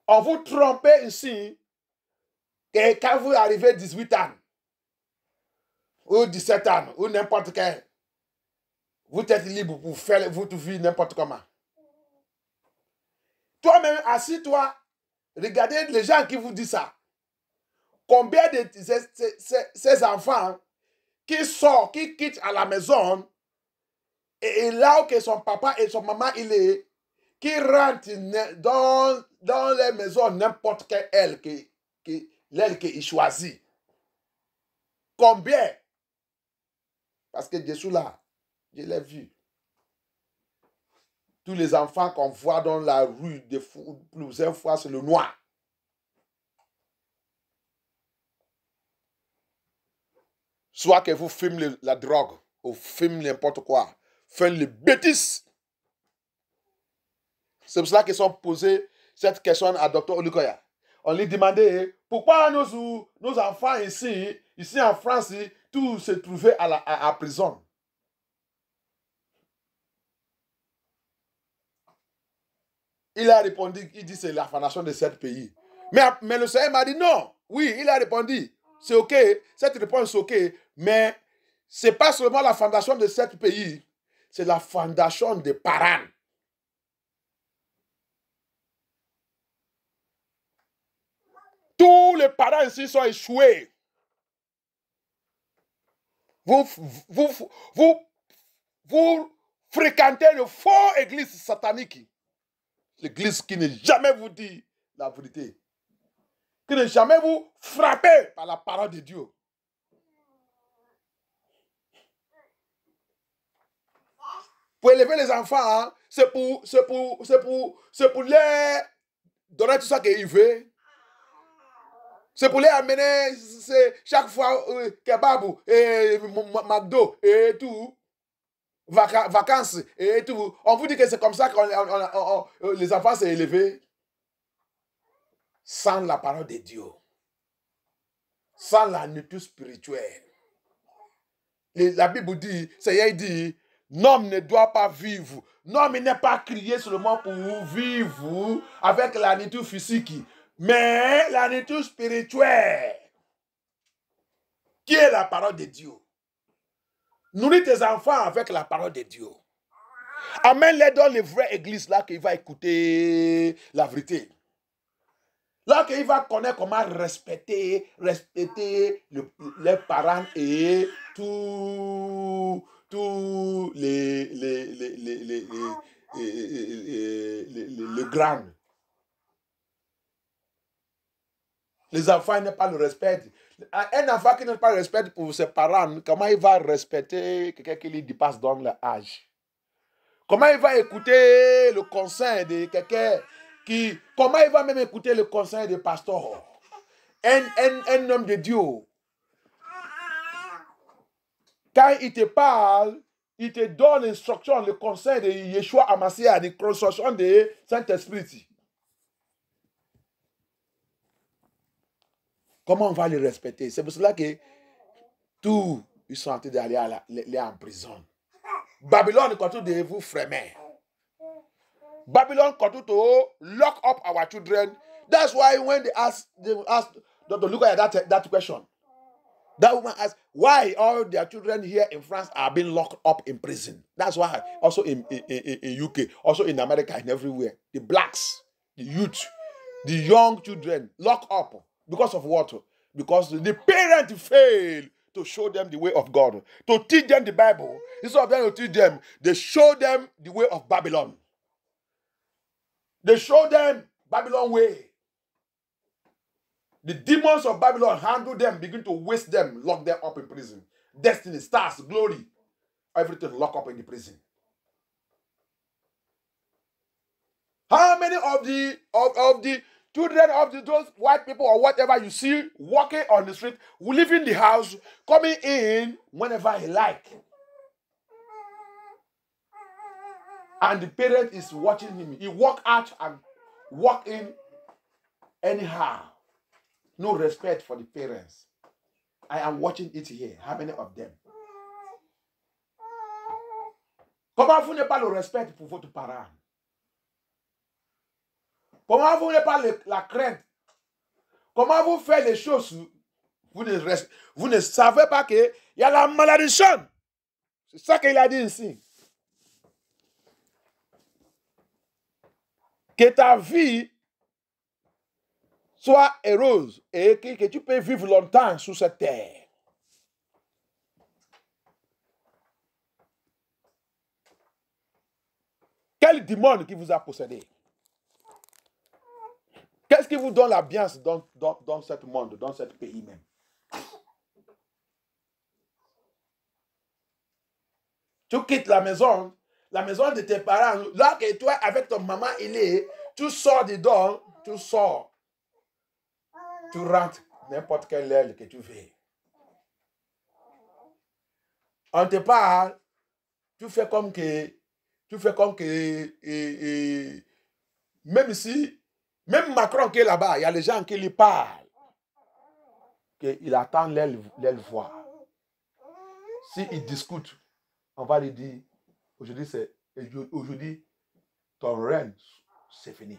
On vous trompait ici que quand vous arrivez à 18 ans, ou 17 ans, ou n'importe quel, vous êtes libre pour faire votre vie n'importe comment. Toi-même, assis-toi, regardez les gens qui vous disent ça. Combien de ces enfants qui sortent, qui quittent à la maison, et là où son papa et son maman, il est, qui rentrent dans les maisons, n'importe quelle l'aile qu'il choisit. Combien? Parce que Jésus là, je l'ai vu. Tous les enfants qu'on voit dans la rue, plusieurs fois, c'est le noir. Soit que vous filmez la drogue, ou filmez n'importe quoi, faites les bêtises. C'est pour cela qu'ils sont posés cette question à Dr. Olukoya. On lui demandait pourquoi nos enfants ici en France, tous se trouvaient à prison. Il a répondu, il dit c'est la fondation de 7 pays. Mais le Seigneur m'a dit non. Oui, il a répondu, c'est ok, cette réponse est ok, mais ce n'est pas seulement la fondation de 7 pays, c'est la fondation de Paran. Tous les parents ici sont échoués. Vous fréquentez le faux église satanique. L'église qui ne jamais vous dit la vérité. Qui ne jamais vous frappez par la parole de Dieu. Pour élever les enfants, hein, c'est pour les donner tout ça qu'ils veulent. C'est pour les amener chaque fois kebab et McDo et tout. Vacances et tout. On vous dit que c'est comme ça que les enfants sont élevés. Sans la parole de Dieu. Sans la nourriture spirituelle. La Bible dit, Seigneur dit, l'homme ne doit pas vivre. L'homme n'est pas créé seulement pour vivre avec la nourriture physique, mais la nourriture spirituelle, qui est la parole de Dieu. Nourris tes enfants avec la parole de Dieu. Amène-les dans les vraies églises là qu'il va écouter la vérité. Là qu'il va connaître comment respecter les parents et tous les grands. Les enfants n'ont pas le respect. Un enfant qui n'a pas le respect pour ses parents, comment il va respecter quelqu'un qui lui dépasse dans l'âge? Comment il va écouter le conseil de quelqu'un qui... Comment il va même écouter le conseil de pasteur? Un homme de Dieu. Quand il te parle, il te donne l'instruction, le conseil de Yeshua Amasia, de construction de Saint-Esprit. Comment on va le respecter? C'est pour cela que tous, ils sont en train d'aller en prison. Babylon continue de vous freiner. Babylon continue to lock up our children. That's why when they ask Dr. Luca that question, that woman asked, why all their children here in France are being locked up in prison? That's why also in UK, also in America and everywhere, the blacks, the youth, the young children locked up. Because of what? Because the parents fail to show them the way of God, to teach them the Bible. Instead of them to teach them, they show them the way of Babylon. They show them Babylon way. The demons of Babylon handle them, begin to waste them, lock them up in prison. Destiny, stars, glory, everything locked up in the prison. How many of the children of those white people or whatever you see walking on the street, leaving the house, coming in whenever he like? And the parent is watching him. He walk out and walk in anyhow. No respect for the parents. I am watching it here. How many of them? Comment vous n'avez pas le respect pour votre parent? Comment vous n'avez pas la crainte? Comment vous faites les choses? Vous ne savez pas qu'il y a la malédiction. C'est ça qu'il a dit ici. Que ta vie soit heureuse et que tu peux vivre longtemps sur cette terre. Quel démon qui vous a possédé? Qu'est-ce qui vous donne la bienséance dans ce monde, dans ce pays même? Tu quittes la maison de tes parents, là que toi avec ton maman, tu sors dedans, tu sors. Tu rentres n'importe quelle heure que tu veux. On te parle, tu fais comme que même si, même Macron qui est là-bas, il y a les gens qui lui parlent, qu'il attend leur voix. S'il discute, on va lui dire, aujourd'hui, ton règne, c'est fini.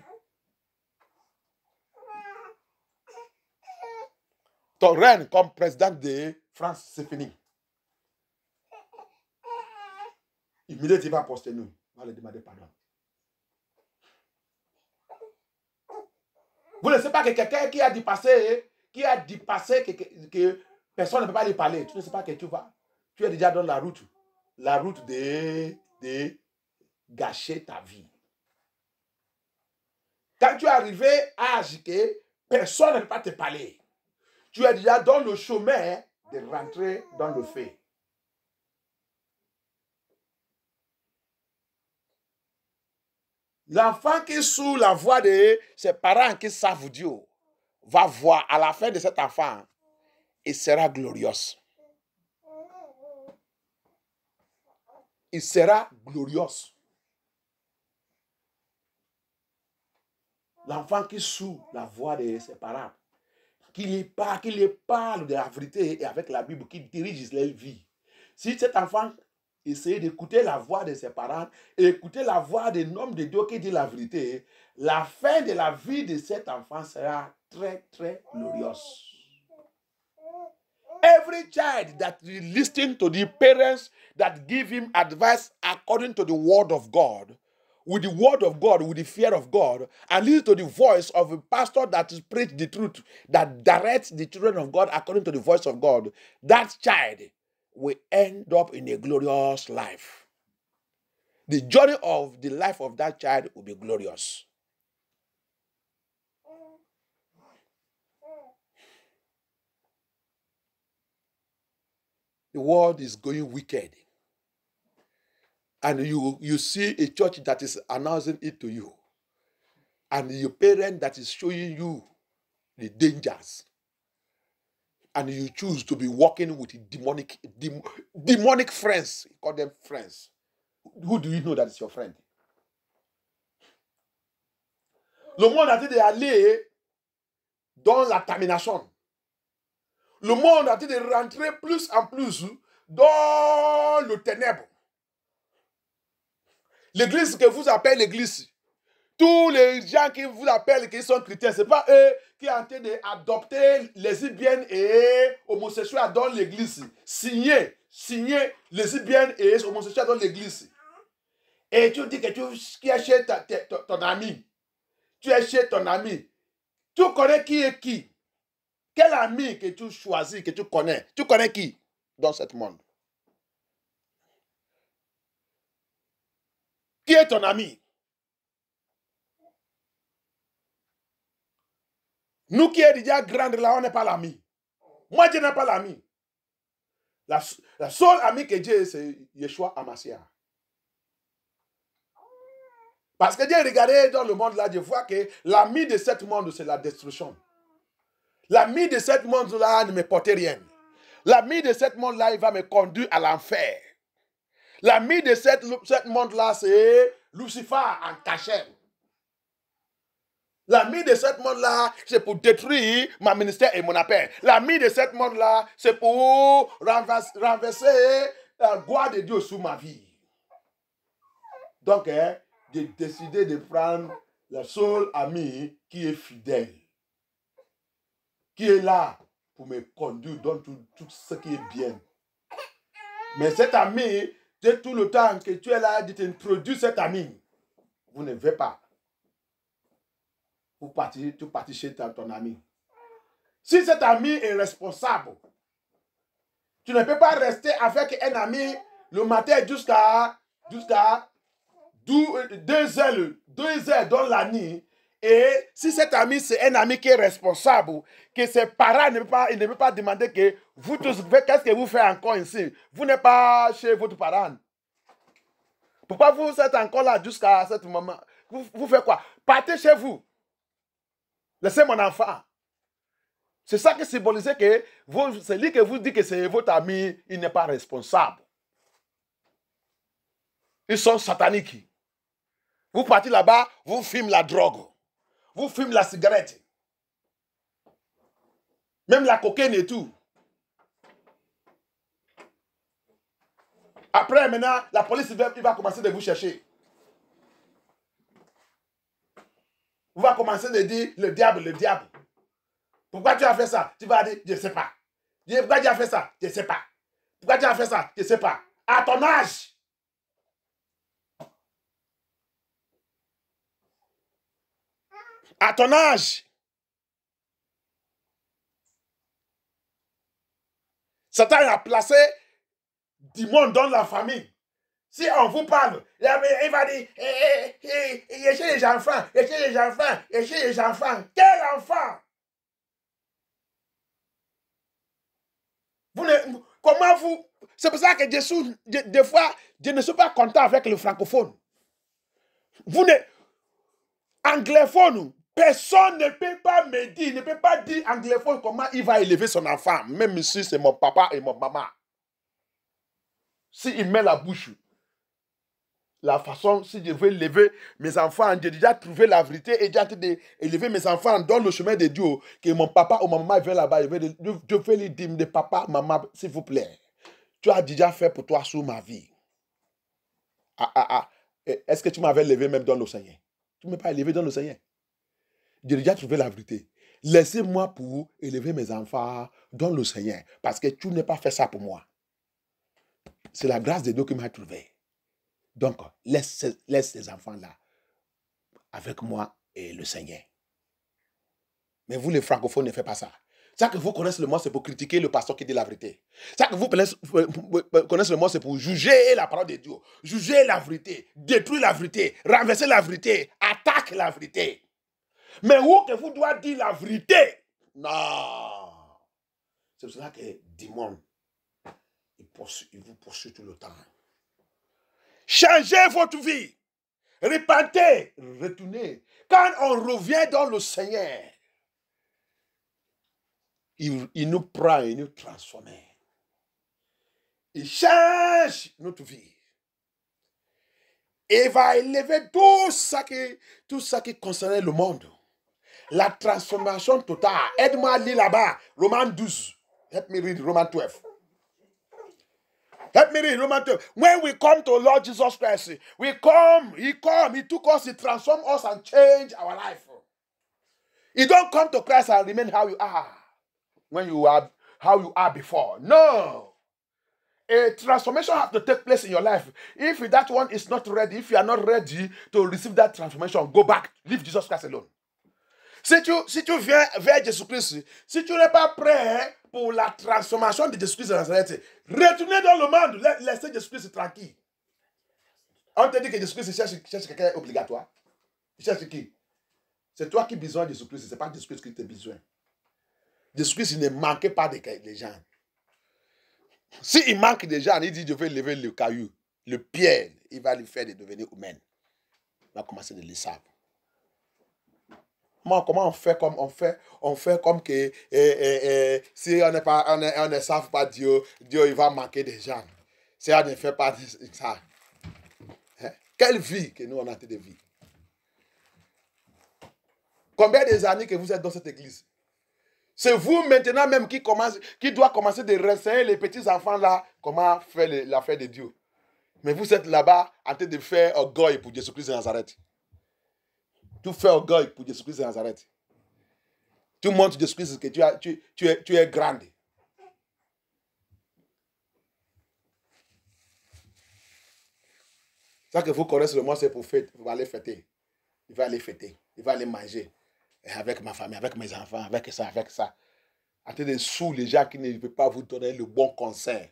Ton règne comme président de France, c'est fini. Immédiatement, il va poster nous. On va lui demander pardon. Vous ne savez pas que quelqu'un qui a dépassé que personne ne peut pas lui parler. Tu ne sais pas que tu vas. Tu es déjà dans la route de gâcher ta vie. Quand tu es arrivé à âge que personne ne peut pas te parler, tu es déjà dans le chemin de rentrer dans le feu. L'enfant qui est sous la voix de ses parents qui savent Dieu va voir à la fin de cet enfant, il sera glorieux. Il sera glorieux. L'enfant qui est sous la voix de ses parents, qui les parle de la vérité et avec la Bible, qui dirige leur vie. Si cet enfant essaie d'écouter la voix de ses parents et écouter la voix d'un homme de Dieu qui dit la vérité, la fin de la vie de cet enfant sera très, très glorieuse. Every child that listens to the parents that give him advice according to the word of God, with the fear of God, and listen to the voice of a pastor that preach the truth, that directs the children of God according to the voice of God, that child will end up in a glorious life. The journey of the life of that child will be glorious. The world is going wicked. And you see a church that is announcing it to you. And your parent that is showing you the dangers. And you choose to be working with demonic friends. You call them friends. Who do you know that is your friend? Le monde a dit d'aller dans la termination. Le monde a dit de rentrer plus en plus dans le ténèbre. L'église que vous appelez l'église, tous les gens qui vous appellent qui sont chrétiens, ce n'est pas eux qui sont en train d'adopter lesbiennes et homosexuels dans l'église. Signer lesbiennes et homosexuels dans l'église. Et tu dis que tu es chez ton ami. Tu es chez ton ami. Tu connais qui est qui? Quel ami que tu choisis, que tu connais? Tu connais qui dans ce monde? Qui est ton ami? Nous qui sommes déjà grands là, on n'est pas l'ami. Moi, je n'ai pas l'ami. La seule amie que j'ai, c'est Yeshua Amasia. Parce que Dieu regardé dans le monde là, je vois que l'ami de ce monde, c'est la destruction. L'ami de ce monde-là ne me porte rien. L'ami de ce monde-là, il va me conduire à l'enfer. L'ami de ce monde-là, c'est Lucifer en cachette. L'ami de ce monde-là, c'est pour détruire mon ministère et mon appel. L'ami de ce monde-là, c'est pour renverser la gloire de Dieu sous ma vie. Donc, j'ai décidé de prendre le seul ami qui est fidèle, qui est là pour me conduire dans tout ce qui est bien. Mais cet ami, c'est tout le temps que tu es là, de t'introduire cet ami. Vous ne venez pas. Tu partis chez ton ami. Si cet ami est responsable, tu ne peux pas rester avec un ami le matin jusqu'à 2 heures dans la nuit. Et si cet ami, c'est un ami qui est responsable, que ses parents ne peuvent pas demander que vous tous, qu'est-ce que vous faites encore ici? Vous n'êtes pas chez votre parent. Pourquoi vous êtes encore là jusqu'à ce moment? Vous faites quoi? Partez chez vous. Laissez mon enfant. C'est ça qui symbolise que celui que vous dites que c'est votre ami, il n'est pas responsable. Ils sont sataniques. Vous partez là-bas, vous fumez la drogue. Vous fumez la cigarette. Même la cocaïne et tout. Après, maintenant, la police il va commencer de vous chercher. Vous va commencer de dire, le diable, le diable. Pourquoi tu as fait ça? Tu vas dire, je ne sais pas. Pourquoi tu as fait ça? Je ne sais pas. Pourquoi tu as fait ça? Je ne sais pas. À ton âge. À ton âge. Satan a placé du monde dans la famille. Si on vous parle, il va dire, il chez les enfants, il chez les enfants, il chez les enfants. Quel enfant? Comment vous... C'est pour ça que Jésus, des fois, je ne suis pas content avec le francophone. Vous ne... Anglophone, personne ne peut pas me dire, ne peut pas dire anglophone comment il va élever son enfant, même si c'est mon papa et mon maman. S'il met la bouche, la façon, si je veux élever mes enfants, j'ai déjà trouvé la vérité et j'ai en train d'élever mes enfants dans le chemin de Dieu, que mon papa ou ma maman vient là-bas, je vais lui dire, de papa, maman, s'il vous plaît, tu as déjà fait pour toi sur ma vie. Est-ce que tu m'avais élevé même dans l'océan? Tu ne m'as pas élevé dans l'océan. J'ai déjà trouvé la vérité. Laissez-moi pour élever mes enfants dans l'océan, parce que tu n'as pas fait ça pour moi. C'est la grâce de Dieu qui m'a trouvé. Donc, laisse ces enfants-là avec moi et le Seigneur. Mais vous, les francophones, ne faites pas ça. Ça que vous connaissez le mot, c'est pour critiquer le pasteur qui dit la vérité. Ça que vous connaissez le mot, c'est pour juger la parole de Dieu. Juger la vérité, détruire la vérité, renverser la vérité, attaquer la vérité. Mais où que vous doit dire la vérité? Non. C'est pour cela que démon, il vous poursuit tout le temps. Changez votre vie. Repentez. Retournez. Quand on revient dans le Seigneur, il nous prend et nous transforme. Il change notre vie. Et il va élever tout ça qui concernait le monde. La transformation totale. Aide-moi à lire là-bas. Romains 12. Help me read Romans 12. Help me read Romans 12. When we come to Lord Jesus Christ, he took us, he transformed us and changed our life. You don't come to Christ and remain how you are. When you are how you are before. No. A transformation has to take place in your life. If that one is not ready, if you are not ready to receive that transformation, go back. Leave Jesus Christ alone. Si tu viens vers Jésus-Christ, si tu n'es pas prêt pour la transformation de Jésus-Christ de Nazareth, retournez dans le monde, laissez Jésus-Christ tranquille. On te dit que Jésus-Christ cherche quelqu'un obligatoire. Il cherche qui? C'est toi qui as besoin de Jésus-Christ, ce n'est pas Jésus-Christ qui t'a besoin. Jésus-Christ ne manquait pas de gens. S'il manque de gens, il dit je vais lever le caillou, le pierre, il va lui faire de devenir humain. Il va commencer de le savoir. Comment on fait comme que si on ne savent pas Dieu, il va manquer de gens. Si on ne fait pas ça. Hein? Quelle vie que nous on a de vie. Combien d'années que vous êtes dans cette église? C'est vous maintenant même qui doit commencer de renseigner les petits enfants là comment faire l'affaire de Dieu. Mais vous êtes là-bas en train de faire orgueil pour Jésus-Christ de Nazareth. Tu fais orgueil pour Jésus-Christ de Nazareth. Tu montres Jésus-Christ que tu es grande. Ça que vous connaissez le mot, c'est pour aller fêter. Il va aller fêter. Il va aller manger. Avec ma famille, avec mes enfants, avec ça. En train de sous les gens qui ne veulent pas vous donner le bon conseil.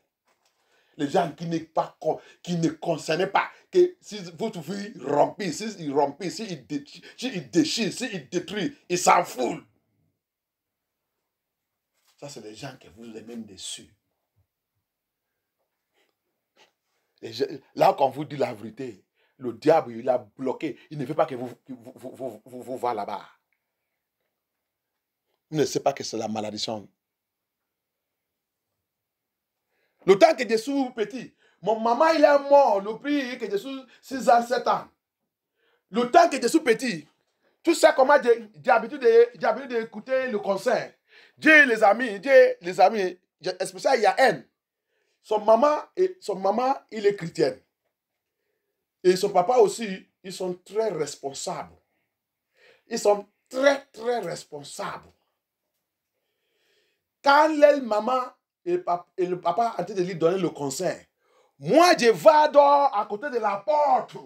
Les gens qui ne concernent pas. Que si votre vie rompit, s'il rompit, s'il déchire, s'il détruit, il s'en fout. Ça, c'est les gens que vous êtes même déçus. Là, quand vous dites la vérité, le diable, il a bloqué. Il ne veut pas que vous va là-bas. Il ne sait pas que c'est la malédiction. Le temps que Jésus petit, mon maman, il est mort, le prix que Jésus, 6 ans, 7 ans. Le temps que je suis petit, tu sais comment j'ai l'habitude d'écouter le concert. J'ai les amis, spécialement il y a un. Son maman, il est chrétienne. Et son papa aussi, ils sont très responsables. Ils sont très, très responsables. Quand la maman et le papa ont été de lui donner le conseil, moi, je vais dehors à côté de la porte.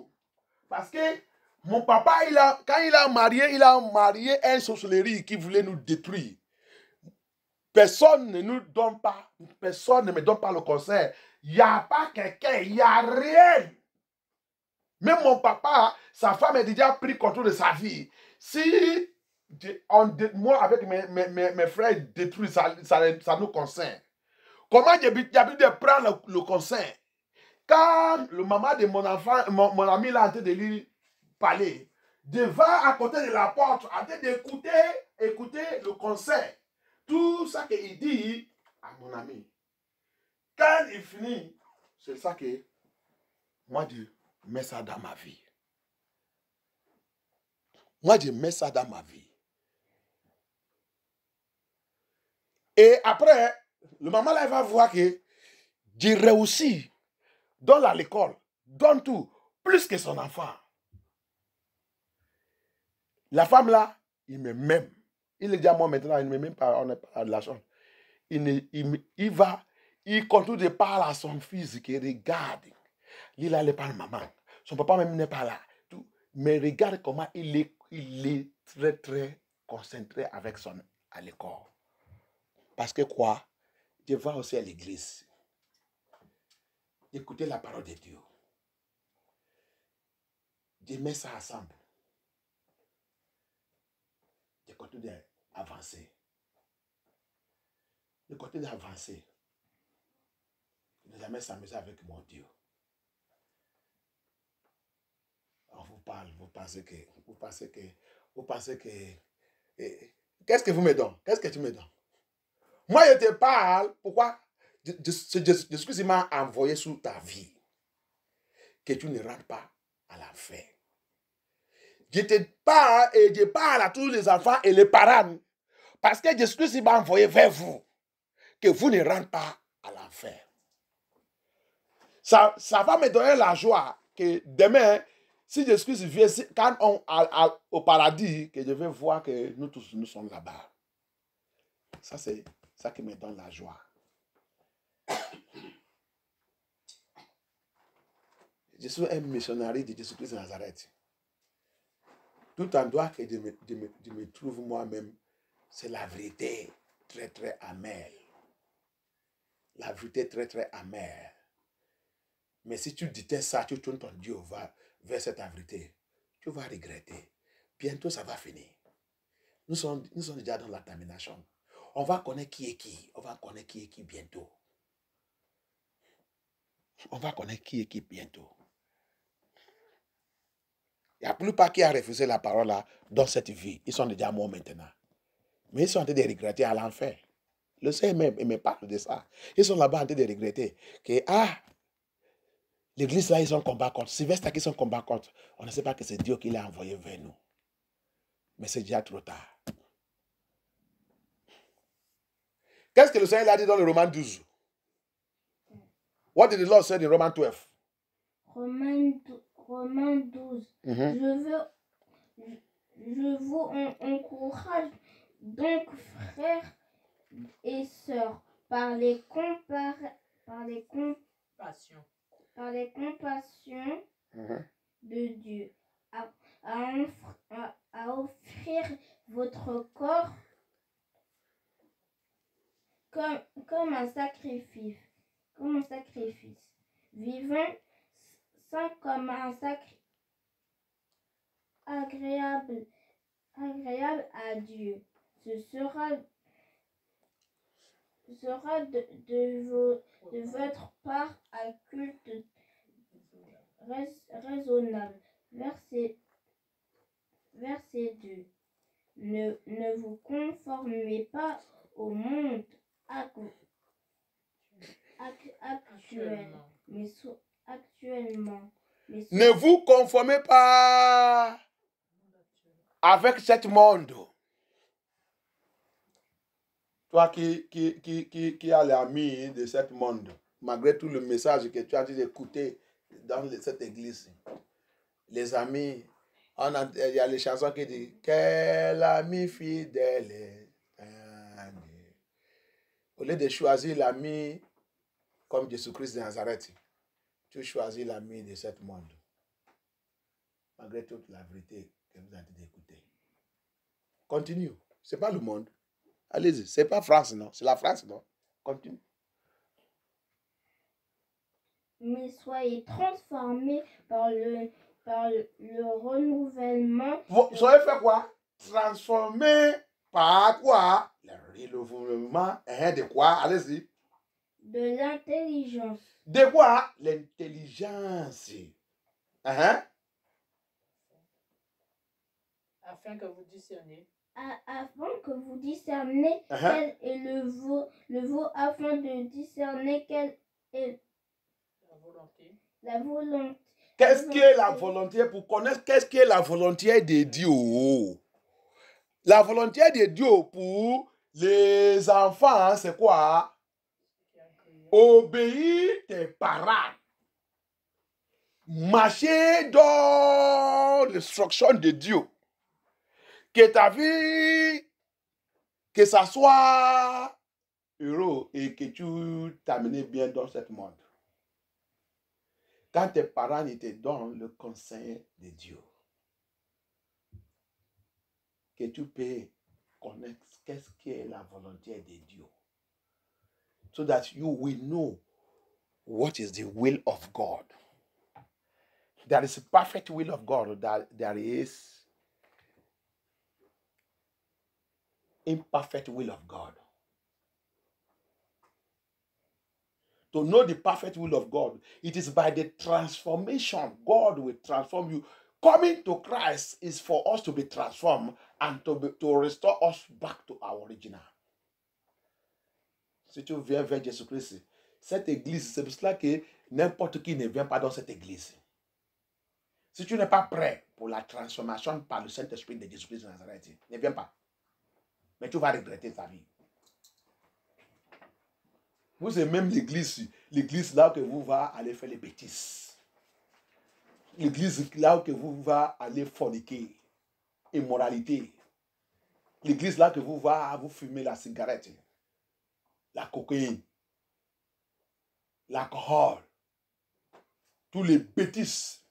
Parce que mon papa, quand il a marié un sorcellerie qui voulait nous détruire. Personne ne nous donne pas, personne ne me donne pas le conseil. Il n'y a pas quelqu'un, il n'y a rien. Même mon papa, sa femme a déjà pris contrôle de sa vie. Si moi, avec mes frères, détruisent, ça nous concerne. Comment j'ai envie de prendre le conseil? Quand le maman de mon enfant, mon ami là, en train de lui parler, devant à côté de la porte, en train d'écouter le conseil. Tout ça qu'il dit à mon ami. Quand il finit, c'est ça que moi, je mets ça dans ma vie. Moi, je mets ça dans ma vie. Et après, le maman là, il va voir que j'ai réussi dans l'école, dans tout, plus que son enfant. La femme là, il m'aime. Il est déjà moi maintenant, il ne m'aime pas, on n'est pas de la chambre. Il continue de parler à son fils qui regarde. Il n'allait pas maman. Son papa même n'est pas là. Tout. Mais regarde comment il est très, très concentré avec à l'école. Parce que quoi? Je vais aussi à l'église. Écouter la parole de Dieu. Je mets ça ensemble. Je continue d'avancer. Je continue d'avancer. Je ne jamais s'amuser avec mon Dieu. On vous parle, vous pensez que, qu'est-ce que vous me donnez? Qu'est-ce que tu me donnes? Moi, je te parle, pourquoi? Jésus m'a envoyé sur ta vie. Que tu ne rentres pas à l'enfer. Je te parle et je parle à tous les enfants et les parents. Parce que Jésus m'a envoyé vers vous. Que vous ne rentrez pas à l'enfer. Ça va me donner la joie que demain, si Jésus vient, quand on au paradis, que je vais voir que nous tous, nous sommes là-bas. Ça, c'est ça qui me donne la joie. Je suis un missionnaire de Jésus-Christ de Nazareth. Tout endroit que je me trouve moi-même, c'est la vérité très, très amère. La vérité très, très amère. Mais si tu disais ça, tu tournes ton Dieu vers cette vérité, tu vas regretter. Bientôt, ça va finir. Nous sommes déjà dans la termination. On va connaître qui est qui. On va connaître qui est qui bientôt. On va connaître qui est qui bientôt. Il n'y a plus pas qui a refusé la parole là dans cette vie. Ils sont déjà morts maintenant. Mais ils sont en train de regretter à l'enfer. Le Seigneur me parle de ça. Ils sont là-bas en train de regretter que, l'église là, ils sont combat contre. Sylvestre qui sont combat contre. On ne sait pas que c'est Dieu qui l'a envoyé vers nous. Mais c'est déjà trop tard. Qu'est-ce que le Seigneur a dit dans le Romains 12? What did the Lord say in Romans 12?
Romains 12. Je vous encourage donc, frères et sœurs, par les compassions de Dieu, à offrir votre corps comme un sacrifice, vivant, saint, comme un sacrifice agréable à Dieu. Ce sera de votre part un culte raisonnable. Verset 2. Ne vous conformez pas au monde actuel, mais
Ne vous conformez pas avec ce monde. Toi qui as l'ami de ce monde, malgré tout le message que tu as dit d'écouter dans cette église, les amis, il y a les chansons qui disent quel ami fidèle est un Dieu. Au lieu de choisir l'ami comme Jésus-Christ de Nazareth, tu choisis l'ami de ce monde. Malgré toute la vérité que vous avez d'écouter. Continue. Ce n'est pas le monde. Allez-y. Ce n'est pas France, non. C'est la France, non. Continue.
Mais soyez transformés par le renouvellement.
Vous savez faire quoi? Transformer par quoi? Le renouvellement de quoi? Allez-y.
De l'intelligence.
De quoi? L'intelligence.
Afin que vous discerniez.
Afin que vous discerniez quel est le vœu, afin de discerner quelle est la volonté.
Qu'est-ce qui est la volonté? Pour connaître qu'est-ce qui est la volonté de Dieu. La volonté de Dieu pour les enfants, c'est quoi? Obéir tes parents. Marcher dans l'instruction de Dieu. Que ta vie, que ça soit heureux et que tu t'amènes bien dans ce monde. Quand tes parents te donnent le conseil de Dieu, que tu peux connaître qu'est-ce qui est la volonté de Dieu. So that you will know what is the will of God. There is a perfect will of God. That there is imperfect will of God. To know the perfect will of God, it is by the transformation. God will transform you. Coming to Christ is for us to be transformed and to restore us back to our original. Si tu viens vers Jésus-Christ, cette église, c'est pour cela que n'importe qui ne vient pas dans cette église. Si tu n'es pas prêt pour la transformation par le Saint-Esprit de Jésus-Christ de Nazareth, ne viens pas. Mais tu vas regretter ta vie. Vous c'est même l'église là que vous va aller faire les bêtises. L'église là que vous va aller forniquer, immoralité. L'église là que vous va vous fumer la cigarette, la cocaïne, l'alcool, tous les bêtises.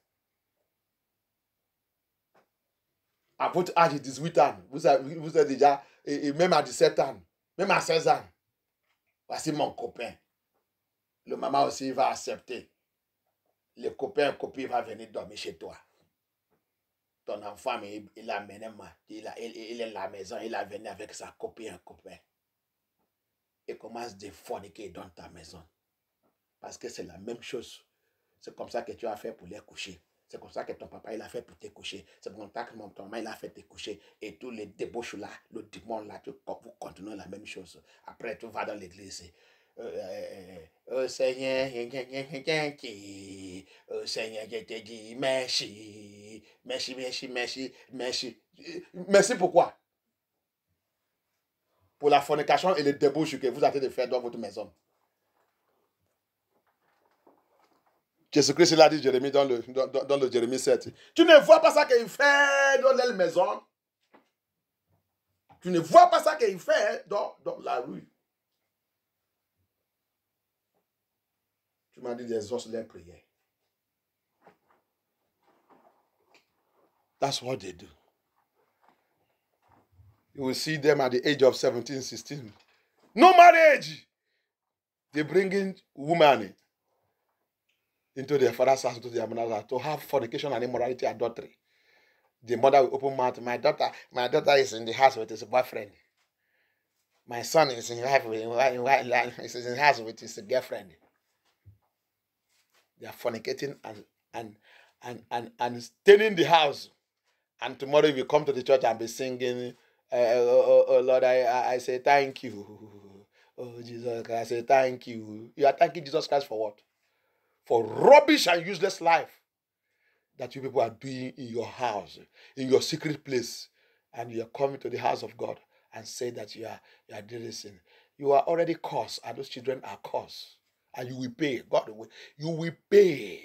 À votre âge de 18 ans, vous êtes déjà, et même à 17 ans, même à 16 ans, voici mon copain. Le maman aussi va accepter. Le copain, copine va venir dormir chez toi. Ton enfant, il a mené, il est à la maison, il a venu avec sa copine, un copain. Il commence de forniquer dans ta maison. Parce que c'est la même chose. C'est comme ça que tu as fait pour les coucher. C'est comme ça que ton papa, il a fait pour te coucher. C'est comme ça que ton maman, il a fait te coucher. Et tous les débauches là, le dimanche là, vous continuez la même chose. Après, tu vas dans l'église. Seigneur, Seigneur, je te dis merci. Merci, merci, merci, merci. Merci pourquoi? Pour la fornication et les débauches que vous avez de faire dans votre maison. Jésus-Christ l'a dit, Jérémie, dans le Jérémie 7. Tu ne vois pas ça qu'il fait dans la maison. Tu ne vois pas ça qu'il fait dans la rue. Tu m'as dit des os, les prières. That's what they do. You will see them at the age of 17, 16. No marriage. They bring in women into their father's house, into their mother's house, to have fornication and immorality, adultery. The mother will open mouth. My daughter is in the house with his boyfriend. My son is in the house with his girlfriend. They are fornicating and staying in the house. And tomorrow if you come to the church and be singing, oh Lord, I say thank you. Oh Jesus, I say thank you. You are thanking Jesus Christ for what? For rubbish and useless life. that you people are doing in your house, in your secret place, and you are coming to the house of God and say that you are doing this thing. You are already cursed, and those children are cursed. And you will pay. God will, you will pay.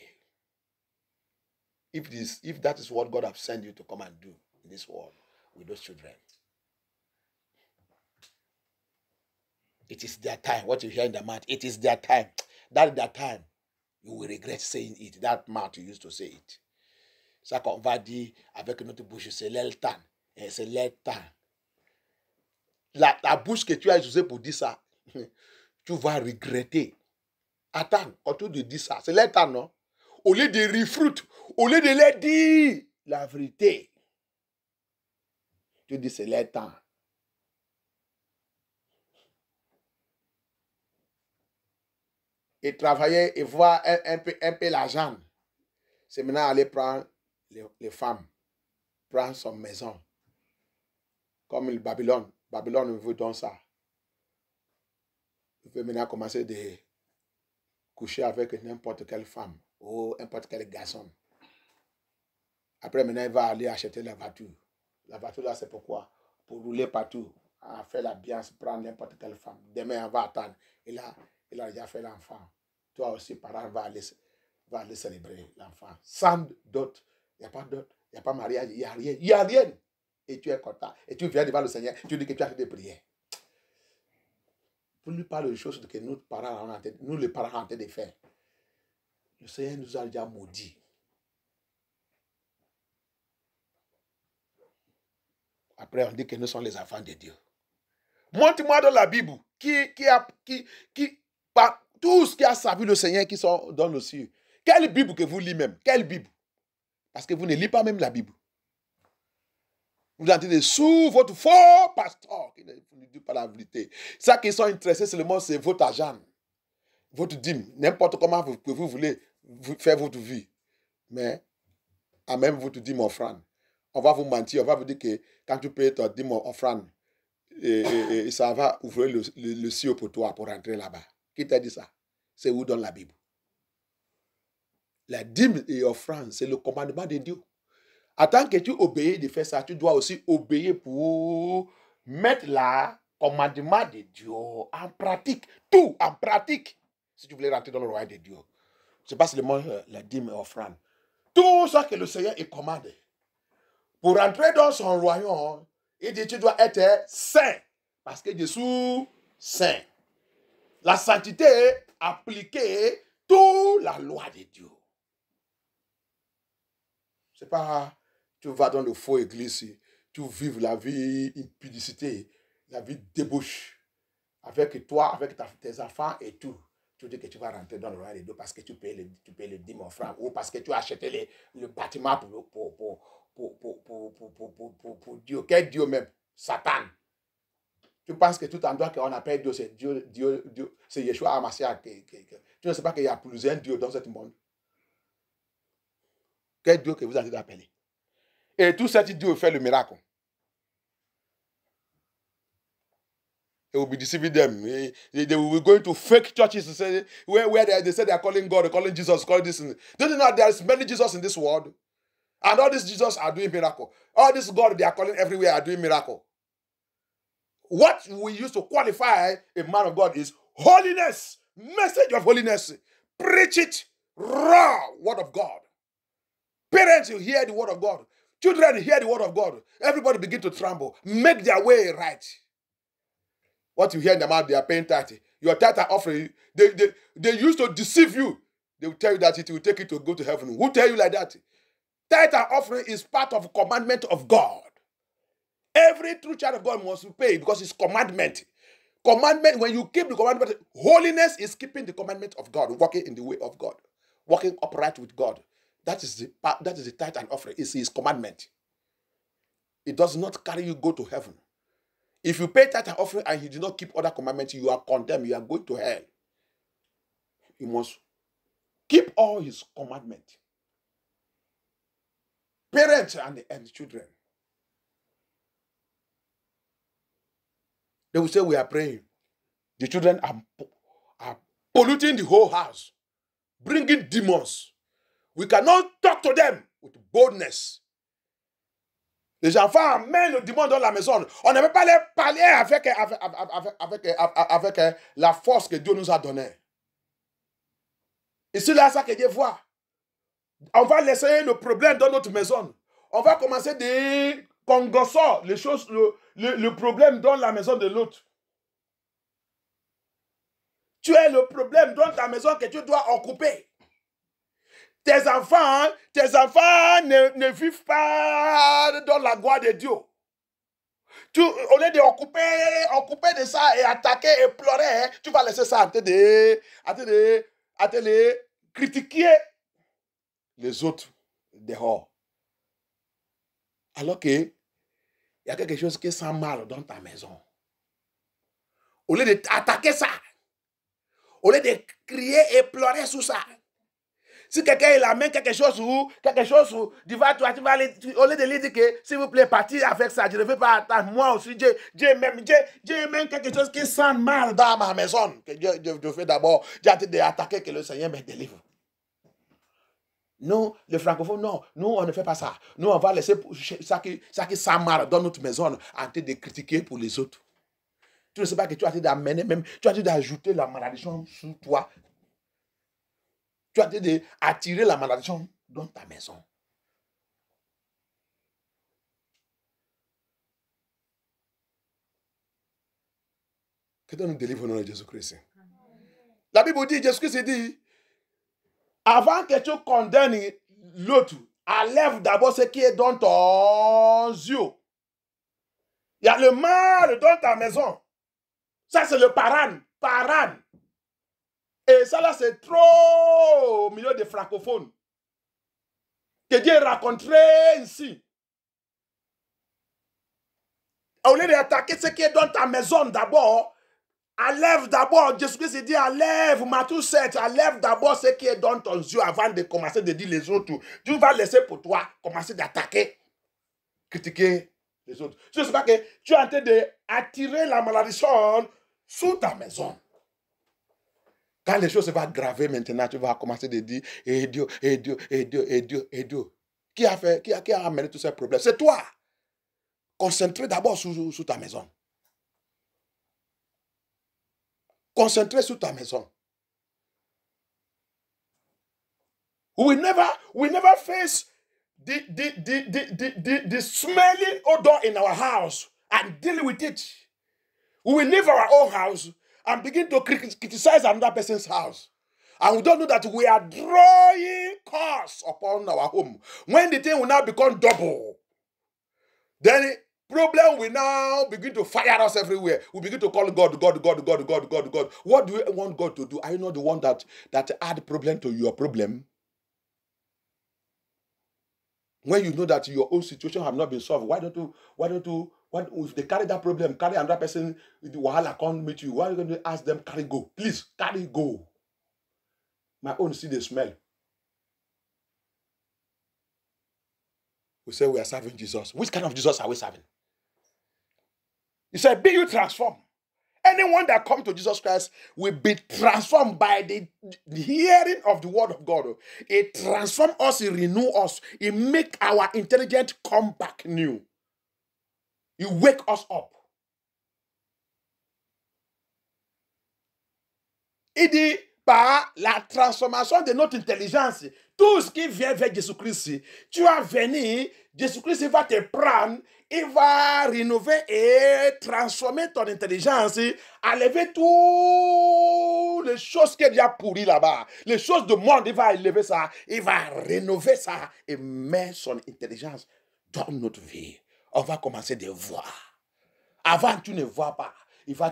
If that is what God has sent you to come and do in this world with those children. It is their time. What you hear in the mouth, it is their time. That is their time. You will regret saying it. That mouth you used to say it. Ça qu'on va dire avec notre bouche, c'est l'eltan. C'est l'eltan. La bouche que tu as utilisée pour dire ça, tu vas regretter. Attends, quand tu dis ça, c'est l'eltan, non? Au lieu de refruit, au lieu de leur dire la vérité, tu dis c'est l'eltan. Et travailler et voir un peu l'argent. C'est maintenant aller prendre les femmes, prendre son maison. Comme le Babylone. Babylone veut donc ça. Il veut maintenant commencer de coucher avec n'importe quelle femme ou n'importe quel garçon. Après, maintenant, il va aller acheter la voiture. La voiture, là, c'est pourquoi? Pour rouler partout, faire la biance, prendre n'importe quelle femme. Demain, on va attendre. Il a déjà fait l'enfant. Toi aussi, parent, va aller célébrer l'enfant. Sans dot. Il n'y a pas dot. Il n'y a pas mariage. Il n'y a rien. Il n'y a rien. Et tu es content. Et tu viens devant le Seigneur. Tu dis que tu as fait des prières. Vous lui parlez de choses que nous, les parents, ont en train de faire. Le Seigneur nous a déjà maudits. Après, on dit que nous sommes les enfants de Dieu. Montre-moi dans la Bible par tout ce qui a servi le Seigneur qui sont dans le ciel. Quelle Bible que vous lisez même? Quelle Bible? Parce que vous ne lisez pas même la Bible. Vous entendez sous votre faux pasteur qui ne dit pas la vérité. Ça qui sont intéressés seulement, c'est votre argent, votre dîme, n'importe comment vous voulez faire votre vie. Mais, à même votre dîme offrande, on va vous mentir, on va vous dire que quand tu payes ton dîme offrande, et ça va ouvrir le ciel pour toi pour rentrer là-bas. Qui t'a dit ça? C'est où dans la Bible? La dîme et offrande, c'est le commandement de Dieu. En tant que tu obéis de faire ça, tu dois aussi obéir pour mettre le commandement de Dieu en pratique. Tout en pratique. Si tu voulais rentrer dans le royaume de Dieu. Ce n'est pas seulement la dîme et offrande. Tout ça que le Seigneur est commandé. Pour rentrer dans son royaume, il dit tu dois être saint. Parce que Jésus, saint. La sainteté appliquée toute la loi de Dieu. Ce n'est pas tu vas dans le faux église, tu vives la vie impudicité, la vie débauche. Avec toi, avec tes enfants et tout. Tu dis que tu vas rentrer dans le royaume de Dieu parce que tu payes le dîme offrande ou parce que tu as acheté le bâtiment pour Dieu. Quel Dieu même? Satan. Tu penses que tout endroit qu'on appelle Dieu, c'est Dieu, c'est Yeshua Hamashiach. Tu ne sais pas qu'il y a plusieurs dieux dans ce monde. Quel Dieu que vous avez appelé? Et tout cet Dieu fait le miracle. They will be deceiving them. They will be going to fake churches to say, where they say they are calling God, calling Jesus, calling this. Don't you know there is many Jesus in this world? And all these Jesus are doing miracle. All this God they are calling everywhere are doing miracle. What we use to qualify a man of God is holiness. Message of holiness. Preach it raw, word of God. Parents, you hear the word of God. Children, hear the word of God. Everybody begin to tremble. Make their way right. What you hear in the mouth, they are paying 30. Your tithe offering, they used to deceive you. They will tell you that it will take you to go to heaven. Who tell you like that? Tithe offering is part of the commandment of God. Every true child of God must pay because it's commandment. Commandment, when you keep the commandment, holiness is keeping the commandment of God, walking in the way of God, walking upright with God. That is the tithe and offering. It's his commandment. It does not carry you go to heaven. If you pay tithe and offering and you do not keep other commandments, you are condemned. You are going to hell. You must keep all his commandments. Parents and children. They will say we are praying. The children are polluting the whole house, bringing demons. We cannot talk to them with boldness. Les enfants amènent le dimanche dans la maison. On ne peut pas les parler avec la force que Dieu nous a donnée. Et c'est là ça que Dieu voit. On va laisser le problème dans notre maison. On va commencer de congosser les choses, le problème dans la maison de l'autre. Tu as le problème dans ta maison que tu dois occuper. Tes enfants ne vivent pas dans la gloire de Dieu. Au lieu d'occuper de ça et attaquer et pleurer, tu vas laisser ça à te critiquer les autres dehors. Alors qu'il y a quelque chose qui sent mal dans ta maison. Au lieu d'attaquer ça, au lieu de crier et pleurer sur ça, si quelqu'un il amène quelque chose, tu vas aller, au lieu de lui dire que s'il vous plaît, partez avec ça, je ne veux pas attendre. Moi aussi, j'ai même quelque chose qui sent mal dans ma maison. Que je fais d'abord, j'ai hâte d'attaquer que le Seigneur me délivre. Nous, les francophones, non, nous on ne fait pas ça. Nous on va laisser ça qui sent mal dans notre maison en train de critiquer pour les autres. Tu ne sais pas que tu as été d'amener même, tu as été d'ajouter la malédiction sur toi. Tu as été d'attirer la malédiction dans ta maison. Que Dieu nous délivre au nom de Jésus-Christ. La Bible dit, Jésus-Christ dit, avant que tu condamnes l'autre, enlève d'abord ce qui est dans ton yeux. Il y a le mal dans ta maison. Ça, c'est le paran. Et ça, là, c'est trop au milieu des francophones. Que Dieu raconterait ici. Au lieu d'attaquer ce qui est dans ta maison d'abord, enlève d'abord, Jésus-Christ dit, enlève, Matthieu 7, enlève d'abord ce qui est dans ton yeux avant de commencer de dire les autres. Dieu va laisser pour toi commencer d'attaquer, critiquer les autres. Je ne sais pas que tu es en train d'attirer la malédiction sous ta maison. Quand les choses vont aggraver maintenant, tu vas commencer de dire, et Dieu. Qui a amené tous ces problèmes? C'est toi. Concentre d'abord sur ta maison. Concentré sur ta maison. We never face the smelling odor in our house and deal with it. We will leave our own house and begin to criticize another person's house. And we don't know that we are drawing curse upon our home. When the thing will now become double, then problem will now begin to fire us everywhere. We begin to call God. What do you want God to do? Are you not the one that add problem to your problem? When you know that your own situation have not been solved, why don't you, if they carry that problem, carry another person, the wahala can't meet you, why are you going to ask them, carry go? Please, carry go. My own see the smell. We say we are serving Jesus. Which kind of Jesus are we serving? He said, be you transformed. Anyone that comes to Jesus Christ will be transformed by the hearing of the word of God. It transforms us, it renews us, it makes our intelligence come back new. It wakes us up. Il dit, par la transformation de notre intelligence, tout ce qui vient vers Jésus-Christ, tu vas venir, Jésus-Christ va te prendre, il va rénover et transformer ton intelligence, enlever toutes les choses qu'il y a pourries là-bas, les choses du monde, il va élever ça, il va rénover ça et mettre son intelligence dans notre vie. On va commencer de voir. Avant, tu ne vois pas. Il va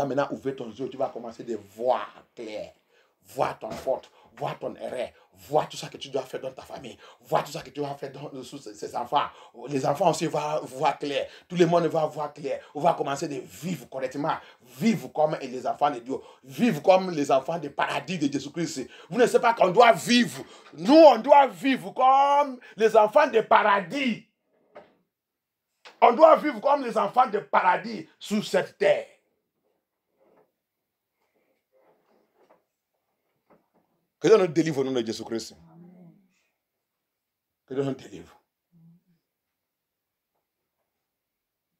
maintenant ouvrir ton yeux, tu vas commencer de voir clair. Voir ton faute, voir ton erreur, voir tout ça que tu dois faire dans ta famille, voir tout ça que tu dois faire sous ses enfants. Les enfants aussi vont voir clair, tout le monde va voir clair. On va commencer de vivre correctement, vivre comme les enfants de Dieu, vivre comme les enfants du paradis de Jésus-Christ. Vous ne savez pas qu'on doit vivre, nous on doit vivre comme les enfants du paradis. On doit vivre comme les enfants du paradis sur cette terre. Que Dieu nous délivre au nom de Jésus-Christ. Que Dieu nous délivre.